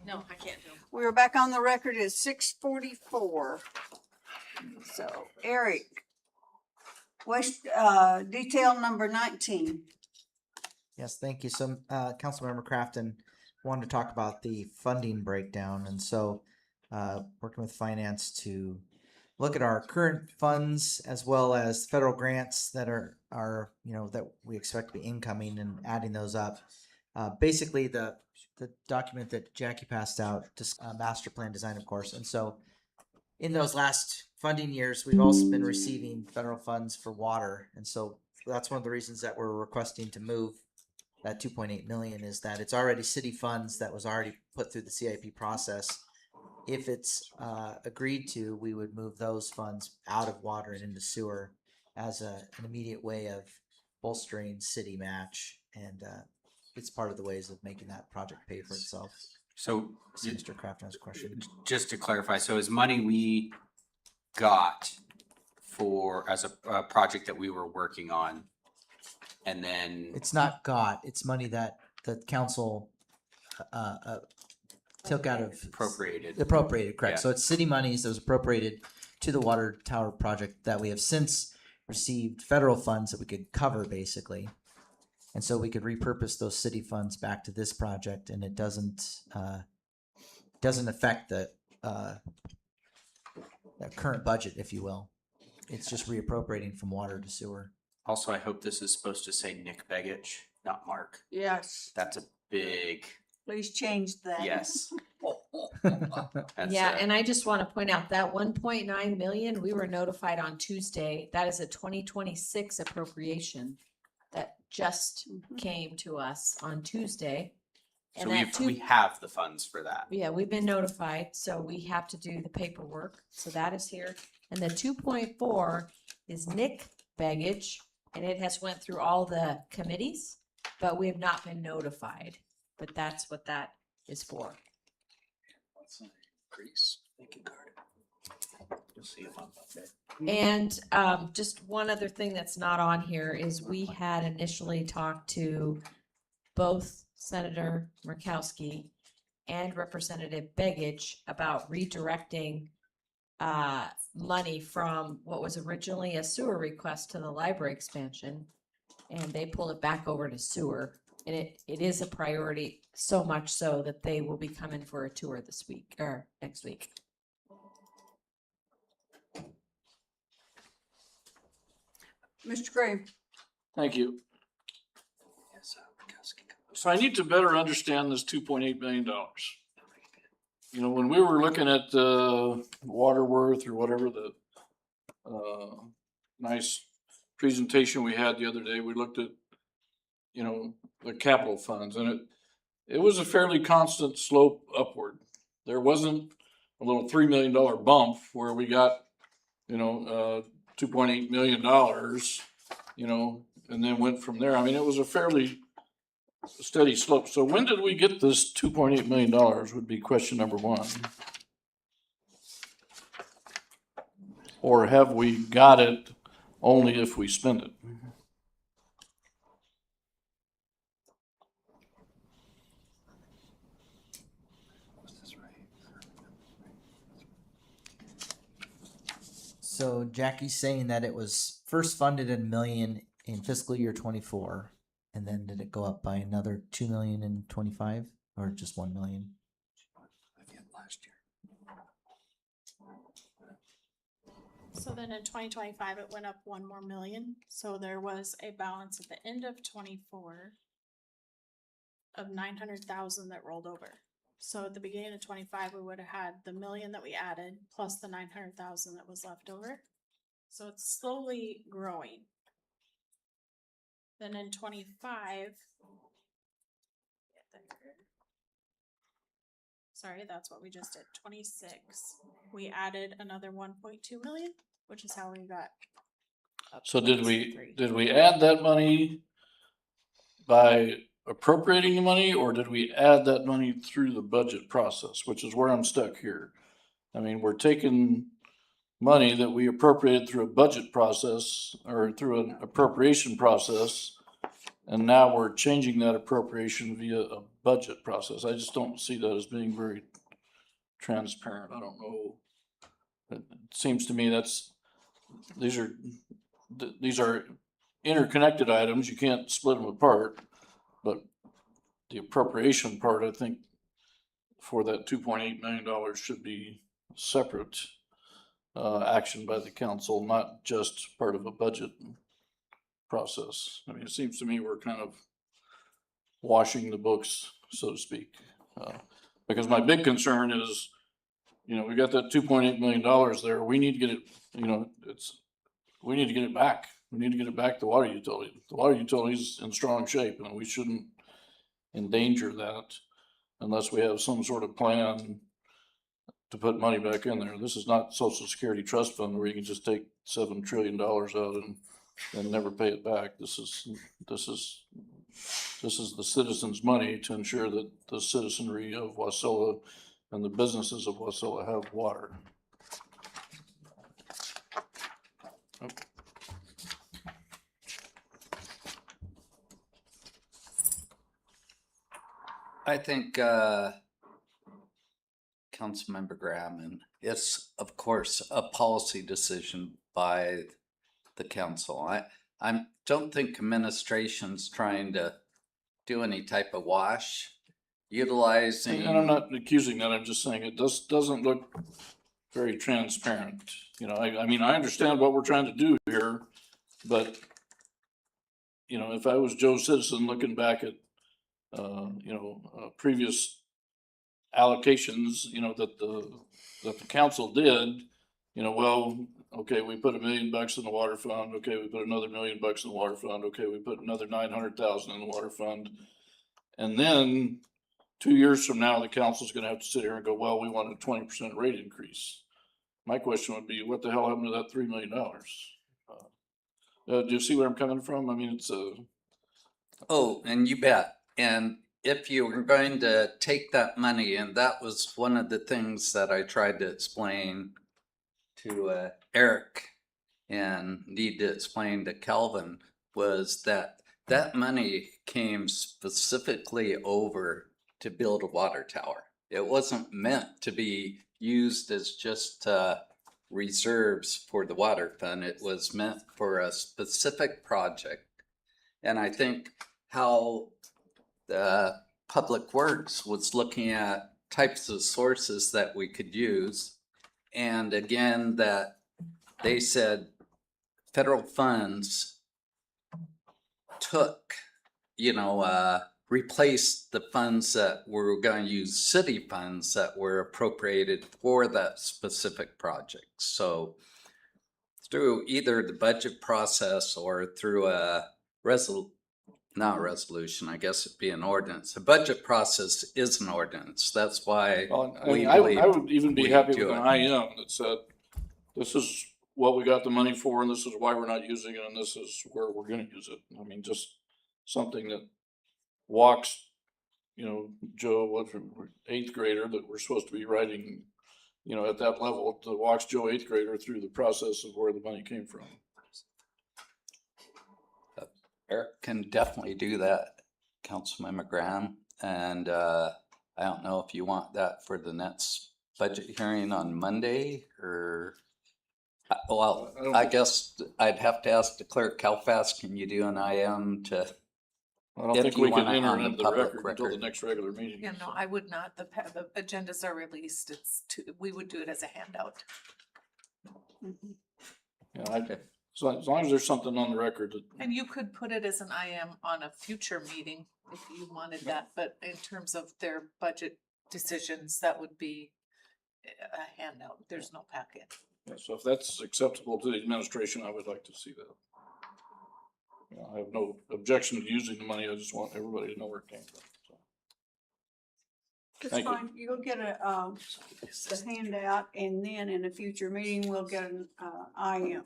No, I can't do them. We are back on the record at 6:44. So Eric, waste, detail number 19. Yes, thank you. So, Councilmember Crafton wanted to talk about the funding breakdown, and so working with finance to look at our current funds as well as federal grants that are that we expect to be incoming and adding those up. Basically, the document that Jackie passed out, just master plan design, of course, and so in those last funding years, we've also been receiving federal funds for water, and so that's one of the reasons that we're requesting to move that 2.8 million is that it's already city funds that was already put through the CIP process. If it's agreed to, we would move those funds out of water and into sewer as an immediate way of bolstering city match, and it's part of the ways of making that project pay for itself. So Mr. Kraft has a question. just to clarify, so is money we got for as a project that we were working on, and then It's not got, it's money that the council took out of appropriated? correct. Yeah. So it's city monies that was appropriated to the water tower project that we have since received federal funds that we could cover basically. And so we could repurpose those city funds back to this project, and it doesn't affect the current budget, if you will. It's just reappropriating from water to sewer. Also, I hope this is supposed to say Nick Begich, not Mark. Yes, That's a big please change that. yes. That's, Yeah, and I just want to point out that 1.9 million, we were notified on Tuesday. That is a 2026 appropriation that just came to us on Tuesday. so And that we have the funds for that. Yeah, we've been notified, so we have to do the paperwork. So that is here. And the 2.4 is Nick baggage, and it has went through all the committees, but we have not been notified. But that's what that is for. You'll see it on Monday. And just one other thing that's not on here is we had initially talked to both Senator Murkowski and Representative Begich about redirecting money from what was originally a sewer request to the library expansion. And they pulled it back over to sewer. And it is a priority, so much so that they will be coming for a tour this week or next week. Mr. Gray. Thank you. So I need to better understand this $2.8 million. You know, when we were looking at Waterworth or whatever the nice presentation we had the other day, we looked at, you know, the capital funds, and it was a fairly constant slope upward. There wasn't a little $3 million bump where we got, you know, $2.8 million, you know, and then went from there. I mean, it was a fairly steady slope. So when did we get this $2.8 million would be question number one. Or have we got it only if we spend it? So Jackie's saying that it was first funded at $1 million in fiscal year 24, and then did it go up by another 2 million in 25, or just 1 million? So then in 2025, it went up 1 more million. So there was a balance at the end of 24 of 900,000 that rolled over. So at the beginning of 25, we would have had the million that we added plus the 900,000 that was left over. So it's slowly growing. Then in 25, sorry, that's what we just did. 26, we added another 1.2 million, which is how we got. So did we add that money by appropriating the money, or did we add that money through the budget process, which is where I'm stuck here? I mean, we're taking money that we appropriated through a budget process or through an appropriation process. And now we're changing that appropriation via a budget process. I just don't see that as being very transparent. I don't know. It seems to me these are interconnected items. You can't split them apart, but the appropriation part, I think, for that $2.8 million should be separate action by the council, not just part of a budget process. I mean, it seems to me we're kind of washing the books, so to speak. Because my big concern is, we got that $2.8 million there. We need to get it, we need to get it back. We need to get it back to water utility. The water utility is in strong shape, and we shouldn't endanger that unless we have some sort of plan to put money back in there. This is not Social Security Trust Fund where you can just take $7 trillion out and never pay it back. This is the citizens' money to ensure that the citizenry of Wasilla and the businesses of Wasilla have water. I think, Councilmember Graham, and it's of course a policy decision by the council. I don't think administration's trying to do any type of wash, utilizing. And I'm not accusing that. I'm just saying it doesn't look very transparent. I mean, I understand what we're trying to do here, but if I was Joe Citizen looking back at previous allocations, that the council did, okay, we put $1 million in the water fund. Okay, we put another $1 million in the water fund. Okay, we put another 900,000 in the water fund. And then 2 years from now, the council's gonna have to sit here and go, well, we want a 20% rate increase. My question would be, what the hell happened to that $3 million? Do you see where I'm coming from? I mean, it's Oh, and you bet. And if you were going to take that money, and that was one of the things that I tried to explain to Eric and need to explain to Calvin, was that money came specifically over to build a water tower. It wasn't meant to be used as just reserves for the water fund. It was meant for a specific project. And I think how the Public Works was looking at types of sources that we could use. And again, that they said federal funds took, replaced the funds that were going to use city funds that were appropriated for that specific project. So through either the budget process or through a not a resolution, I guess it'd be an ordinance. The budget process is an ordinance. That's why I would even be happy with an IM that said, this is what we got the money for, and this is why we're not using it, and this is where we're gonna use it. I mean, just something that walks, Joe, what's eighth grader that we're supposed to be writing, at that level, that walks Joe eighth grader through the process of where the money came from. Eric can definitely do that, Councilmember Graham. And I don't know if you want that for the next budget hearing on Monday or, well, I guess I'd have to ask the clerk, how fast can you do an IM to? I don't think we can enter it into the record until the next regular meeting. Yeah, no, I would not. The agendas are released. We would do it as a handout. Yeah, so as long as there's something on the record that. And you could put it as an IM on a future meeting if you wanted that, but in terms of their budget decisions, that would be a handout. There's no packet. Yeah, so if that's acceptable to the administration, I would like to see that. I have no objection to using the money. I just want everybody to know where it came from. So. That's Thank fine. You'll get the handout, and then in a future meeting, we'll get an IM.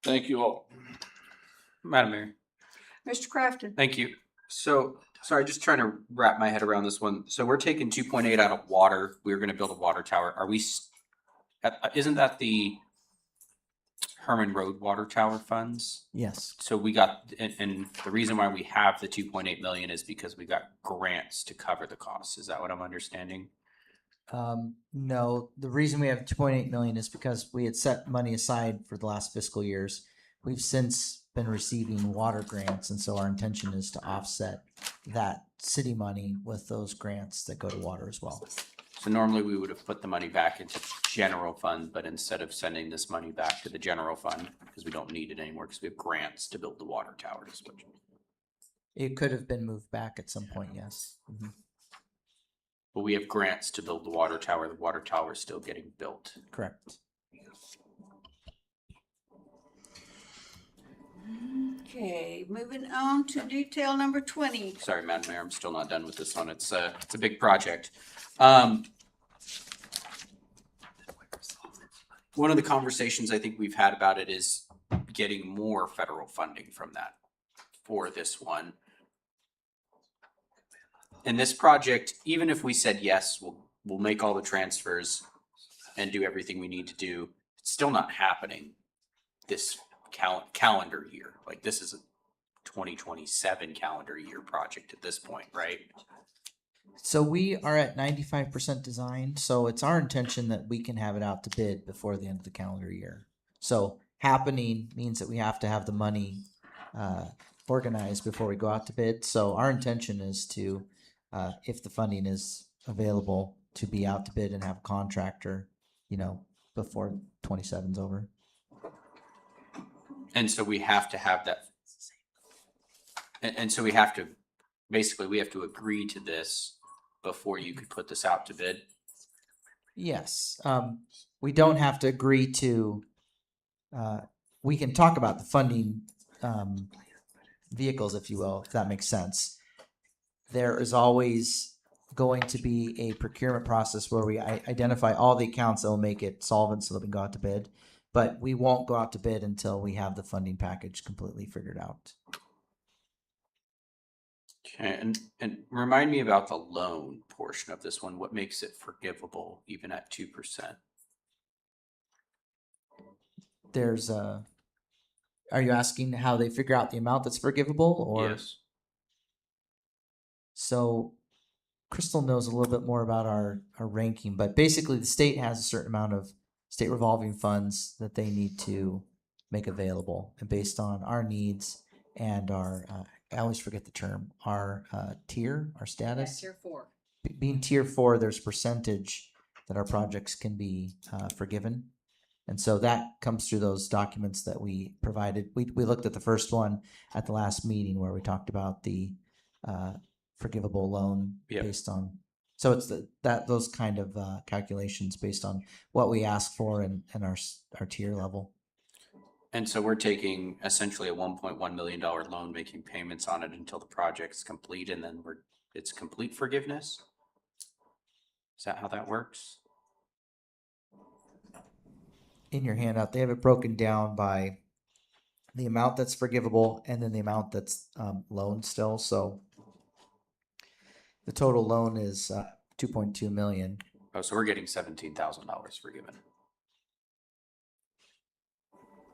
Thank you all. Madam Mayor. Mr. Crafton? Thank you. So, sorry, just trying to wrap my head around this one. So we're taking 2.8 out of water. We're going to build a water tower. Are we, isn't that the Herman Road water tower funds. Yes. So we got, and the reason why we have the 2.8 million is because we got grants to cover the costs. Is that what I'm understanding? No, the reason we have 2.8 million is because we had set money aside for the last fiscal years. We've since been receiving water grants, and so our intention is to offset that city money with those grants that go to water as well. So normally we would have put the money back into general fund, but instead of sending this money back to the general fund, because we don't need it anymore, because we have grants to build the water towers. It could have been moved back at some point, yes. But we have grants to build the water tower. The water tower is still getting built. Correct. Okay, moving on to detail number 20. Sorry, Madam Mayor, I'm still not done with this one. It's a big project. One of the conversations I think we've had about it is getting more federal funding from that for this one. And this project, even if we said yes, we'll make all the transfers and do everything we need to do, it's still not happening this calendar year. Like, this is a 2027 calendar year project at this point, right? So we are at 95% design. So it's our intention that we can have it out to bid before the end of the calendar year. So happening means that we have to have the money organized before we go out to bid. So our intention is to, if the funding is available, to be out to bid and have a contractor, before 27's over. And so we have to have that. And so we have to, basically, we have to agree to this before you could put this out to bid. Yes. We don't have to agree to, we can talk about the funding vehicles, if you will, if that makes sense. There is always going to be a procurement process where we identify all the accounts that will make it solvent so that we can go out to bid. But we won't go out to bid until we have the funding package completely figured out. Okay, and remind me about the loan portion of this one. What makes it forgivable even at 2%? There's are you asking how they figure out the amount that's forgivable, or? Yes. So Crystal knows a little bit more about our ranking, but basically the state has a certain amount of state revolving funds that they need to make available, and based on our needs and our I always forget the term, our tier, our status. Tier 4. Being tier 4, there's a percentage that our projects can be forgiven. And so that comes through those documents that we provided. We looked at the first one at the last meeting where we talked about the forgivable loan based on. So it's those kind of calculations based on what we ask for and our tier level. And so we're taking essentially a $1.1 million loan, making payments on it until the project's complete, and then it's complete forgiveness? Is that how that works? In your handout, they have it broken down by the amount that's forgivable and then the amount that's loaned still. So the total loan is $2.2 million. Oh, so we're getting $17,000 forgiven.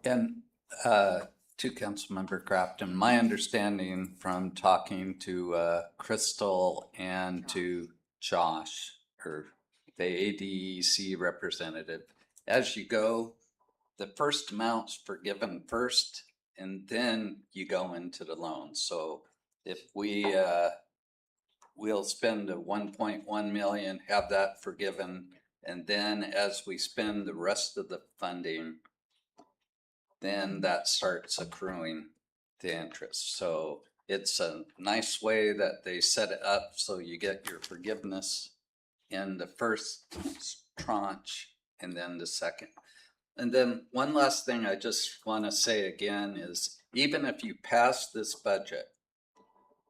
And to Councilmember Crafton, my understanding from talking to Crystal and to Josh, or the ADEC representative, as you go, the first amount's forgiven first, and then you go into the loan. So if we'll spend a 1.1 million, have that forgiven, and then as we spend the rest of the funding, then that starts accruing the interest. So it's a nice way that they set it up so you get your forgiveness in the first tranche and then the second. And then one last thing I just want to say again is, even if you pass this budget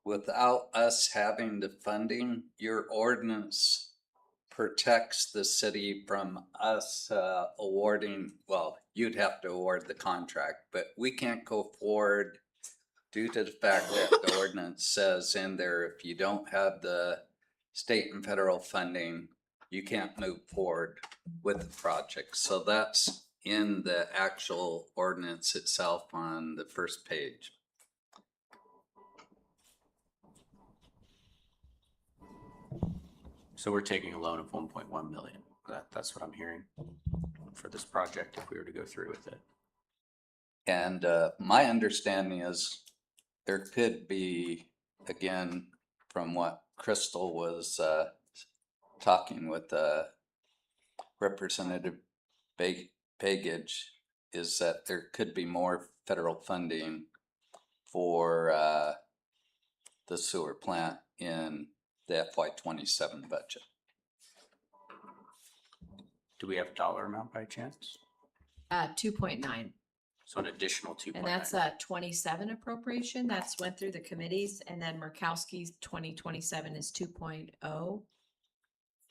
without us having the funding, your ordinance protects the city from us awarding, well, you'd have to award the contract, but we can't go forward due to the fact that the ordinance says in there, if you don't have the state and federal funding, you can't move forward with the project. So that's in the actual ordinance itself on the first page. So we're taking a loan of 1.1 million. That's what I'm hearing for this project if we were to go through with it. And my understanding is there could be, again, from what Crystal was talking with Representative Pagage, is that there could be more federal funding for the sewer plant in the FY27 budget. Do we have a dollar amount by chance? 2.9. So an additional 2.9. And that's a 27 appropriation. That's went through the committees, and then Murkowski's 2027 is 2.0.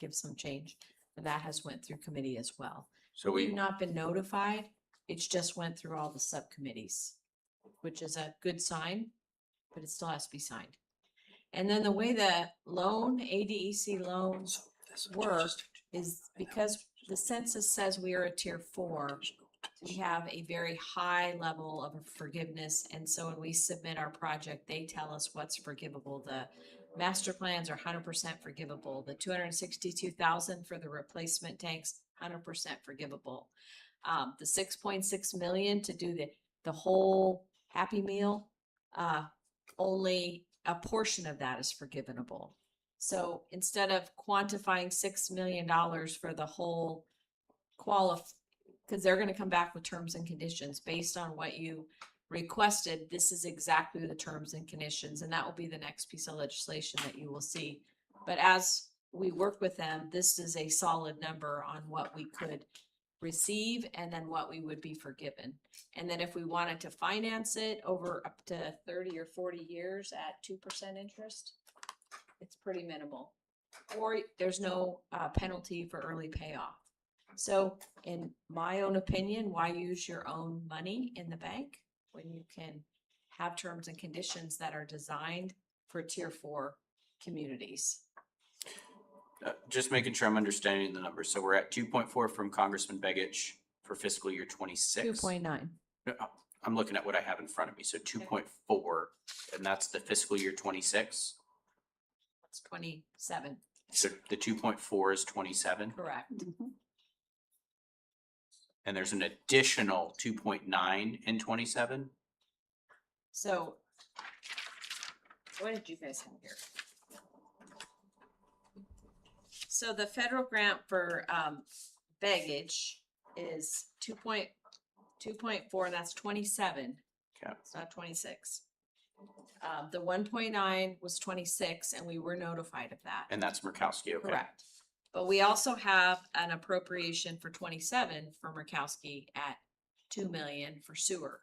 Give some change. And that has went through committee as well. So We've not been notified. It's just went through all the subcommittees, which is a good sign, but it still has to be signed. And then the way the loan, ADEC loans work is because the census says we are a tier 4, we have a very high level of forgiveness. And so when we submit our project, they tell us what's forgivable. The master plans are 100% forgivable. The 262,000 for the replacement tanks, 100% forgivable. The 6.6 million to do the whole Happy Meal, only a portion of that is forgivable. So instead of quantifying $6 million for the whole because they're going to come back with terms and conditions based on what you requested. This is exactly the terms and conditions, and that will be the next piece of legislation that you will see. But as we work with them, this is a solid number on what we could receive and then what we would be forgiven. And then if we wanted to finance it over up to 30 or 40 years at 2% interest, it's pretty minimal. Or there's no penalty for early payoff. So in my own opinion, why use your own money in the bank when you can have terms and conditions that are designed for tier 4 communities? Just making sure I'm understanding the numbers. So we're at 2.4 from Congressman Begich for fiscal year 26. 2.9. I'm looking at what I have in front of me. So 2.4, and that's the fiscal year 26. It's 27. So the 2.4 is 27. Correct. And there's an additional 2.9 in 27. So what did you guys have here? So the federal grant for baggage is 2.4, and that's 27. Okay. It's not 26. The 1.9 was 26, and we were notified of that. And that's Murkowski, okay. Correct. But we also have an appropriation for 27 for Murkowski at 2 million for sewer.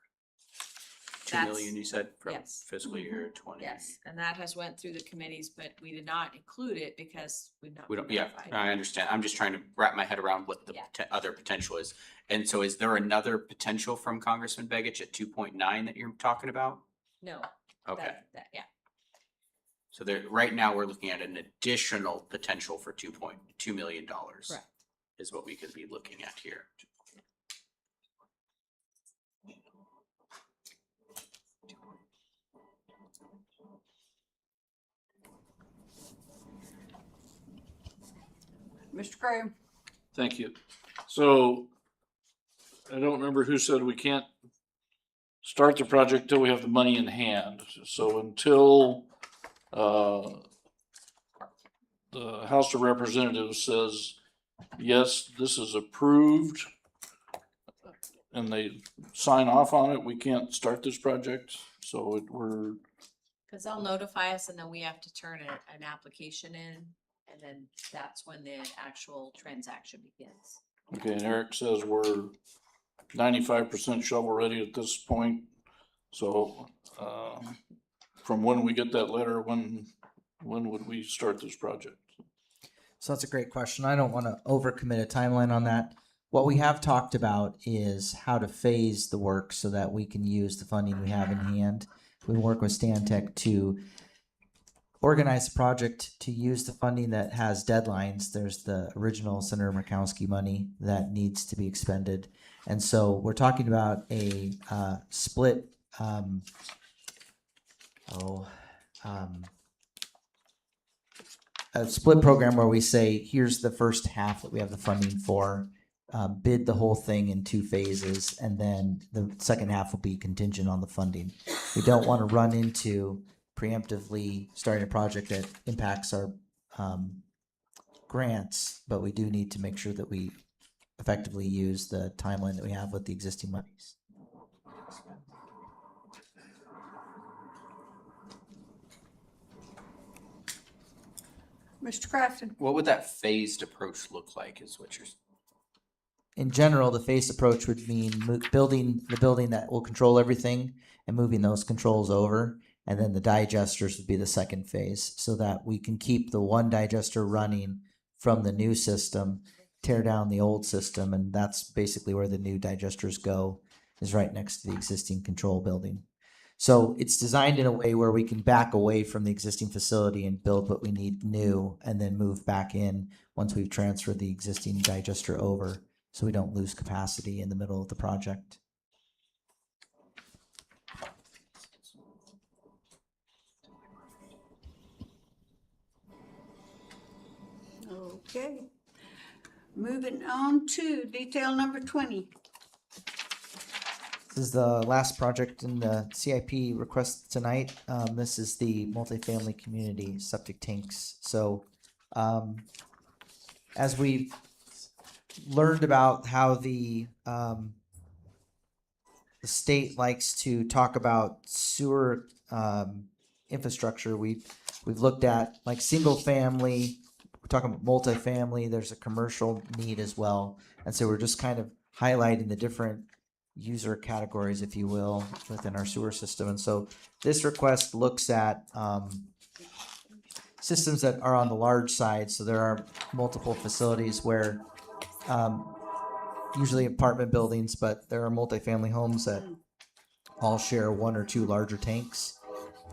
2 million, you said, from Yes. fiscal year 20. Yes, and that has went through the committees, but we did not include it because we've not. We don't, been yeah, notified. I understand. I'm just trying to wrap my head around what the Yeah. other potential is. And so is there another potential from Congressman Begich at 2.9 that you're talking about? No. Okay. Yeah. So there, right now, we're looking at an additional potential for $2.2 million. Correct. Is what we could be looking at here. Mr. Gray? Thank you. So I don't remember who said we can't start the project till we have the money in hand. So until the House of Representatives says, yes, this is approved, and they sign off on it, we can't start this project. So we're. Because they'll notify us and then we have to turn an application in, and then that's when the actual transaction begins. Okay, and Eric says we're 95% shovel ready at this point. So from when we get that letter, when would we start this project? So that's a great question. I don't want to overcommit a timeline on that. What we have talked about is how to phase the work so that we can use the funding we have in hand. We work with Stantec to organize the project to use the funding that has deadlines. There's the original Senator Murkowski money that needs to be expended. And so we're talking about a split, a split program where we say, here's the first half that we have the funding for, bid the whole thing in 2 phases, and then the second half will be contingent on the funding. We don't want to run into preemptively starting a project that impacts our grants, but we do need to make sure that we effectively use the timeline that we have with the existing monies. Mr. Crafton? What would that phased approach look like is what you're? In general, the phased approach would mean building the building that will control everything and moving those controls over. And then the digesters would be the second phase, so that we can keep the one digester running from the new system, tear down the old system. And that's basically where the new digesters go, is right next to the existing control building. So it's designed in a way where we can back away from the existing facility and build what we need new, and then move back in once we've transferred the existing digester over, so we don't lose capacity in the middle of the project. Okay. Moving on to detail number 20. This is the last project in the CIP request tonight. This is the multifamily community septic tanks. So as we learned about how the state likes to talk about sewer infrastructure, we've looked at like single family, we're talking about multifamily, there's a commercial need as well. And so we're just kind of highlighting the different user categories, if you will, within our sewer system. And so this request looks at systems that are on the large side. So there are multiple facilities where usually apartment buildings, but there are multifamily homes that all share 1 or 2 larger tanks.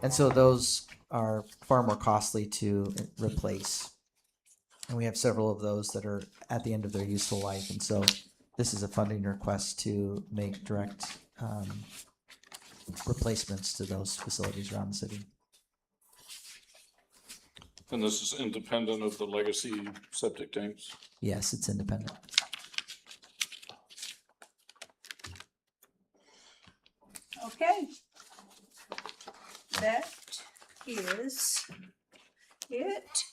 And so those are far more costly to replace. And we have several of those that are at the end of their useful life. And so this is a funding request to make direct replacements to those facilities around the city. And this is independent of the legacy septic tanks? Yes, it's independent. Okay. That is it.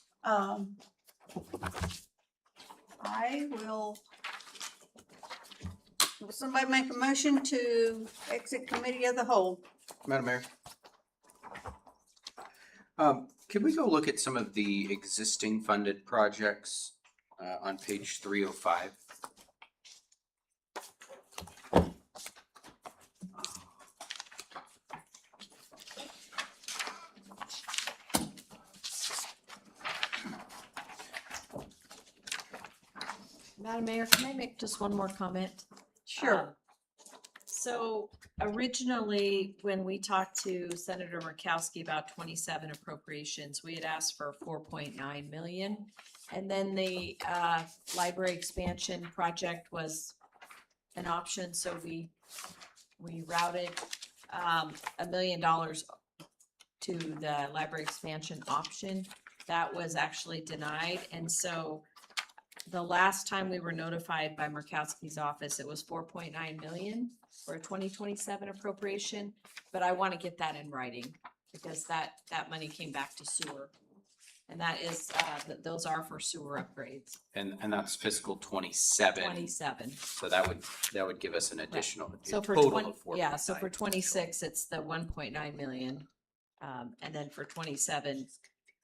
Will somebody make a motion to exit committee of the whole? Madam Mayor? Can we go look at some of the existing funded projects on page 305? Madam Mayor, can I make just one more comment? Sure. So originally, when we talked to Senator Murkowski about 27 appropriations, we had asked for 4.9 million. And then the library expansion project was an option, so we routed $1 million to the library expansion option. That was actually denied, and so the last time we were notified by Murkowski's office, it was 4.9 million for a 2027 appropriation, but I want to get that in writing because that money came back to sewer. And that is, those are for sewer upgrades. And that's fiscal 27. 27. So that would give us an additional So for total 20, of 4. yeah, so for 26, it's the 1.9 million. And then for 27,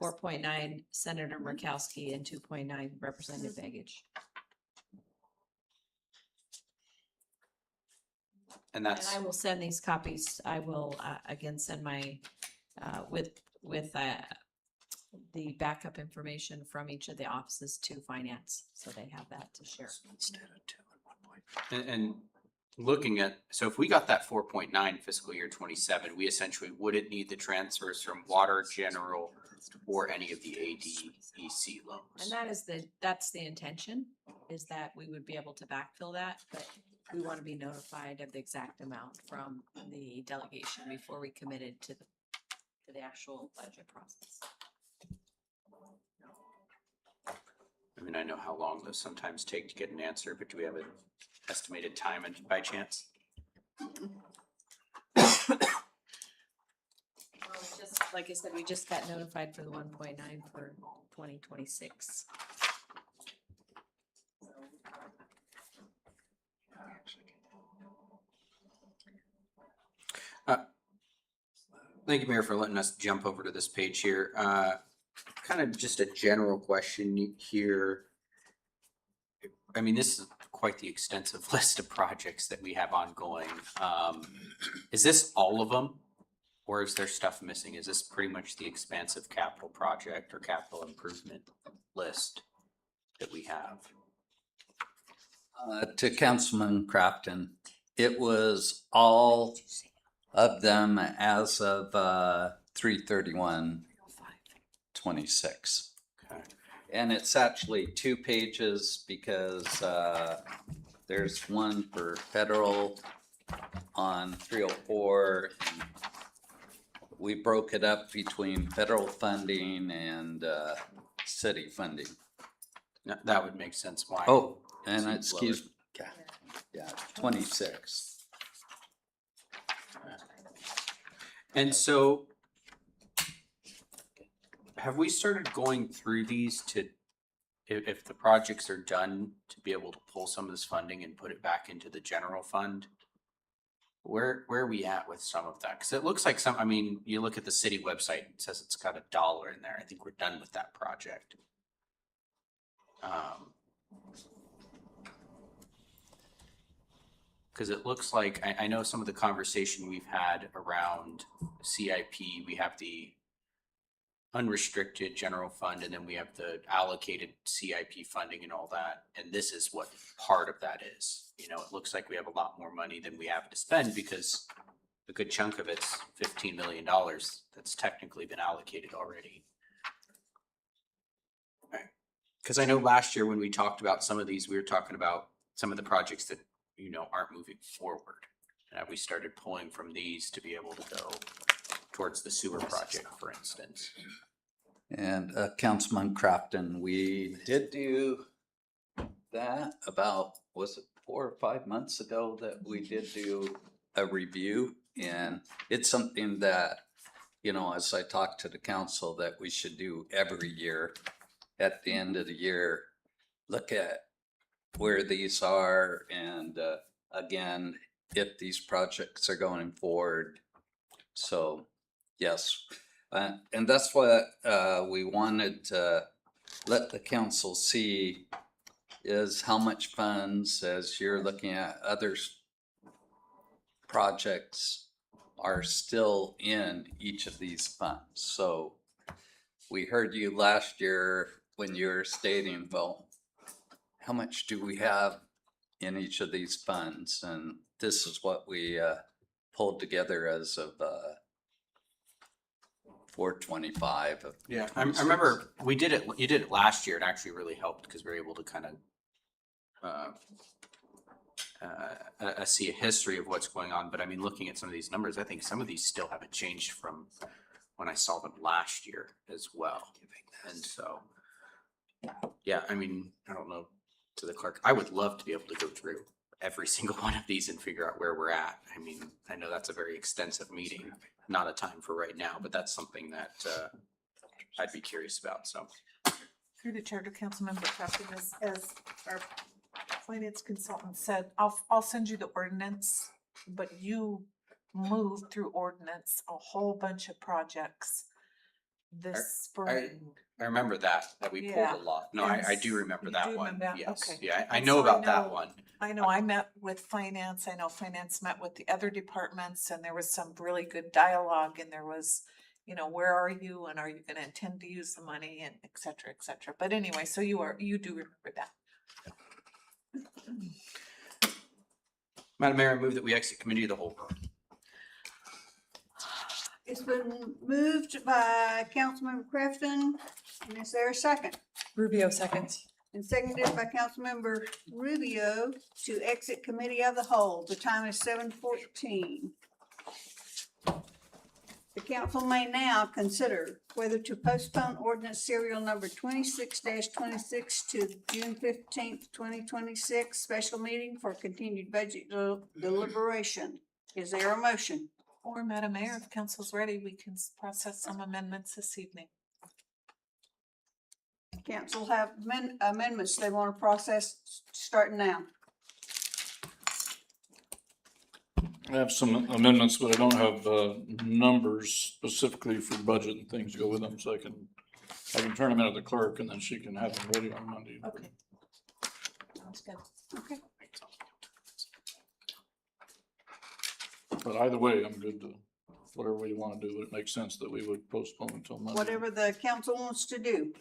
4.9 Senator Murkowski and 2.9 Representative Baggage. And I will send these copies. I will again send my with the backup information from each of the offices to finance, so they have that to share. And looking at, so if we got that 4.9 fiscal year 27, we essentially wouldn't need the transfers from water, general, or any of the ADEC And loans. that's the intention, is that we would be able to backfill that, but we want to be notified of the exact amount from the delegation before we committed to the actual budget process. I mean, I know how long those sometimes take to get an answer, but do we have an estimated time and by chance? Well, like I said, we just got notified for the 1.9 for 2026. Thank you, Mayor, for letting us jump over to this page here. Kind of just a general question here. I mean, this is quite the extensive list of projects that we have ongoing. Is this all of them? Or is there stuff missing? Is this pretty much the expansive capital project or capital improvement list that we have? To Councilman Crafton, it was all of them as of 3/31/26. Okay. And it's actually 2 pages because there's one for federal on 304. And we broke it up between federal funding and city funding. That would make sense why. Oh, and Seems excuse me. Yeah, 26. And so have we started going through these to, if the projects are done, to be able to pull some of this funding and put it back into the general fund? Where are we at with some of that? Cause it looks like I mean, you look at the city website, it says it's got $1 in there. I think we're done with that project. Cause it looks like, I know some of the conversation we've had around CIP, we have the unrestricted general fund, and then we have the allocated CIP funding and all that. And this is what part of that is. You know, it looks like we have a lot more money than we have to spend because a good chunk of it's $15 million that's technically been allocated already. Because I know last year when we talked about some of these, we were talking about some of the projects that, you know, aren't moving forward. And we started pulling from these to be able to go towards the sewer project, for instance. And Councilman Crafton, we did do that about, was it 4 or 5 months ago that we did do a review? And it's something that, you know, as I talked to the council, that we should do every year. At the end of the year, look at where these are, and again, if these projects are going forward. So yes, and that's what we wanted to let the council see, is how much funds, as you're looking at other projects, are still in each of these funds. So we heard you last year when you were stating, well, how much do we have in each of these funds? And this is what we pulled together as of 4/25. Yeah, I remember you did it last year. It actually really helped because we were able to kind of see a history of what's going on. But I mean, looking at some of these numbers, I think some of these still haven't changed from when I saw them last year as well. And so, yeah, I mean, I don't know, to the clerk, I would love to be able to go through every single one of these and figure out where we're at. I mean, I know that's a very extensive meeting, not a time for right now, but that's something that I'd be curious about, so. Through the chair to Councilmember Crafton, as our finance consultant said, I'll send you the ordinance, but you moved through ordinance a whole bunch of projects this spring. I remember that we pulled Yeah. a lot. No, I do remember You that do one. remember that? Yes. Okay. Yeah, I And know so about that one. I know I met with finance. I know finance met with the other departments, and there was some really good dialogue, and there was, you know, where are you and are you gonna intend to use the money, and et cetera, et cetera. But anyway, so you do remember that. Madam Mayor, I move that we exit committee of the whole. It's been moved by Councilmember Crafton, and is there a second? Rubio seconds. And seconded by Councilmember Rubio to exit committee of the whole. The time is 7:14. The council may now consider whether to postpone ordinance serial number 26-26 to June 15th, 2026 special meeting for continued budget deliberation. Is there a motion? Or Madam Mayor, if council's ready, we can process some amendments this evening. Council have amendments they want to process starting now. I have some amendments, but I don't have numbers specifically for budget and things to go with them, so I can turn them into the clerk and then she can have them ready on Monday. Okay. Sounds good. Okay. But either way, I'm good to, whatever way you want to do, it makes sense that we would postpone until Monday. Whatever the council wants to do.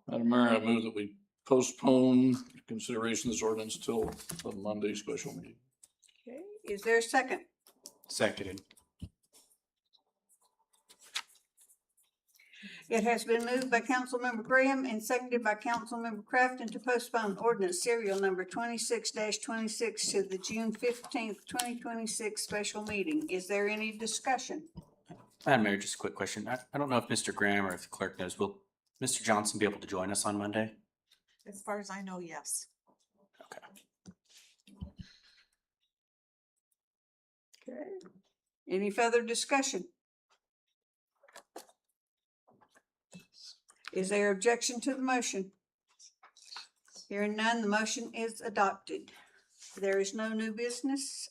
Madam Mayor, I move that we postpone consideration of this ordinance till the Monday special meeting. Okay, is there a second? Seconded. It has been moved by Councilmember Graham and seconded by Councilmember Crafton to postpone ordinance serial number 26-26 to the June 15th, 2026 special meeting. Is there any discussion? Madam Mayor, just a quick question. I don't know if Mr. Graham or if the clerk knows, will Mr. Johnson be able to join us on Monday? As far as I know, yes. Okay. Okay. Any further discussion? Is there objection to the motion? Hearing none, the motion is adopted. There is no new business.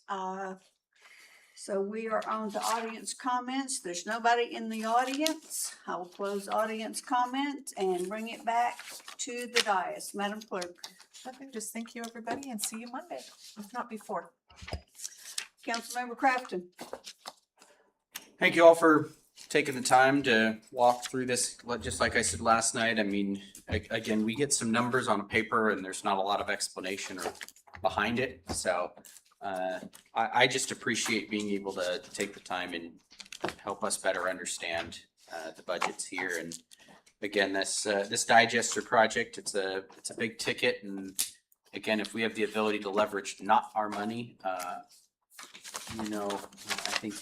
So we are on to audience comments. There's nobody in the audience. I will close audience comment and bring it back to the dais. Madam Clerk. Nothing, just thank you, everybody, and see you Monday, if not before. Councilmember Crafton. Thank you all for taking the time to walk through this. Just like I said last night, I mean, again, we get some numbers on paper and there's not a lot of explanation behind it. So I just appreciate being able to take the time and help us better understand the budgets here. And again, this digester project, it's a big ticket. And again, if we have the ability to leverage not our money, you know, I think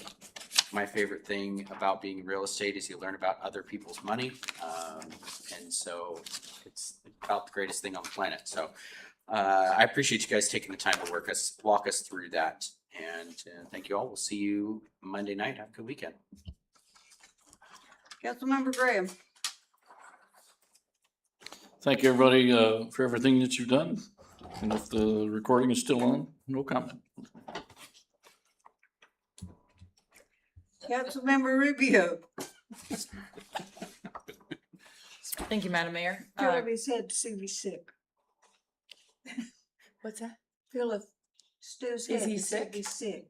my favorite thing about being in real estate is you learn about other people's money. And so it's about the greatest thing on the planet. So I appreciate you guys taking the time to walk us through that. And thank you all. We'll see you Monday night. Have a good weekend. Councilmember Graham. Thank you, everybody, for everything that you've done. And if the recording is still on, no comment. Councilmember Rubio. Thank you, Madam Mayor. Philip his head to see me sick. What's that? Philip Stu's head. Is he to see sick? me sick.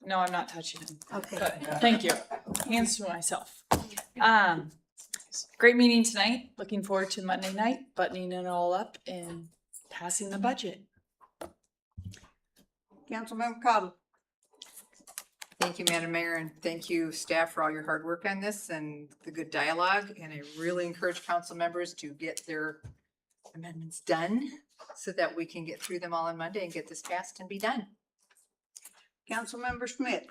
No, I'm not touching him. Okay. But thank you. Hands to myself. Great meeting tonight. Looking forward to Monday night, buttoning it all up and passing the budget. Councilmember Cottle. Thank you, Madam Mayor, and thank you, staff, for all your hard work on this and the good dialogue. And I really encourage council members to get their amendments done so that we can get through them all on Monday and get this passed and be done. Councilmember Smith.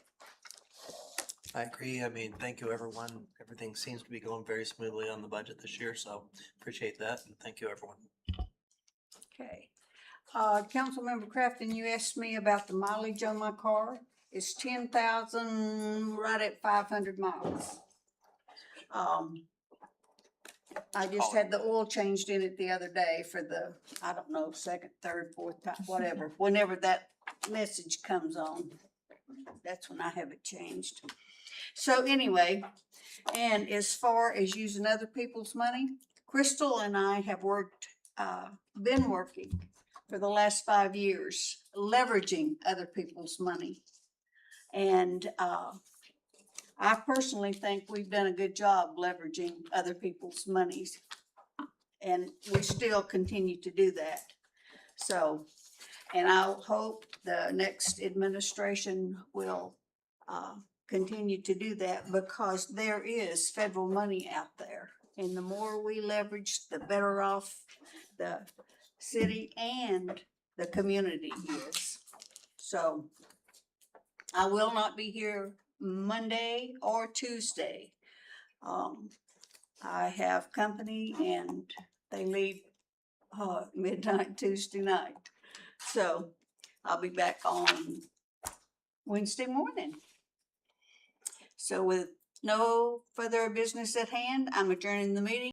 I agree. I mean, thank you, everyone. Everything seems to be going very smoothly on the budget this year, so appreciate that. And thank you, everyone. Okay. Councilmember Crafton, you asked me about the mileage on my car. It's 10,000, right at 500 miles. I just had the oil changed in it the other day for the, I don't know, second, third, fourth time, whatever. Whenever that message comes on, that's when I have it changed. So anyway, and as far as using other people's money, Crystal and I have been working for the last 5 years, leveraging other people's money. And I personally think we've done a good job leveraging other people's monies. And we still continue to do that. So And I hope the next administration will, continue to do that because there is federal money out there. And the more we leverage, the better off the city and the community is. So I will not be here Monday or Tuesday. I have company and they leave midnight Tuesday night. So I'll be back on Wednesday morning. So with no further business at hand, I'm adjourning the meeting.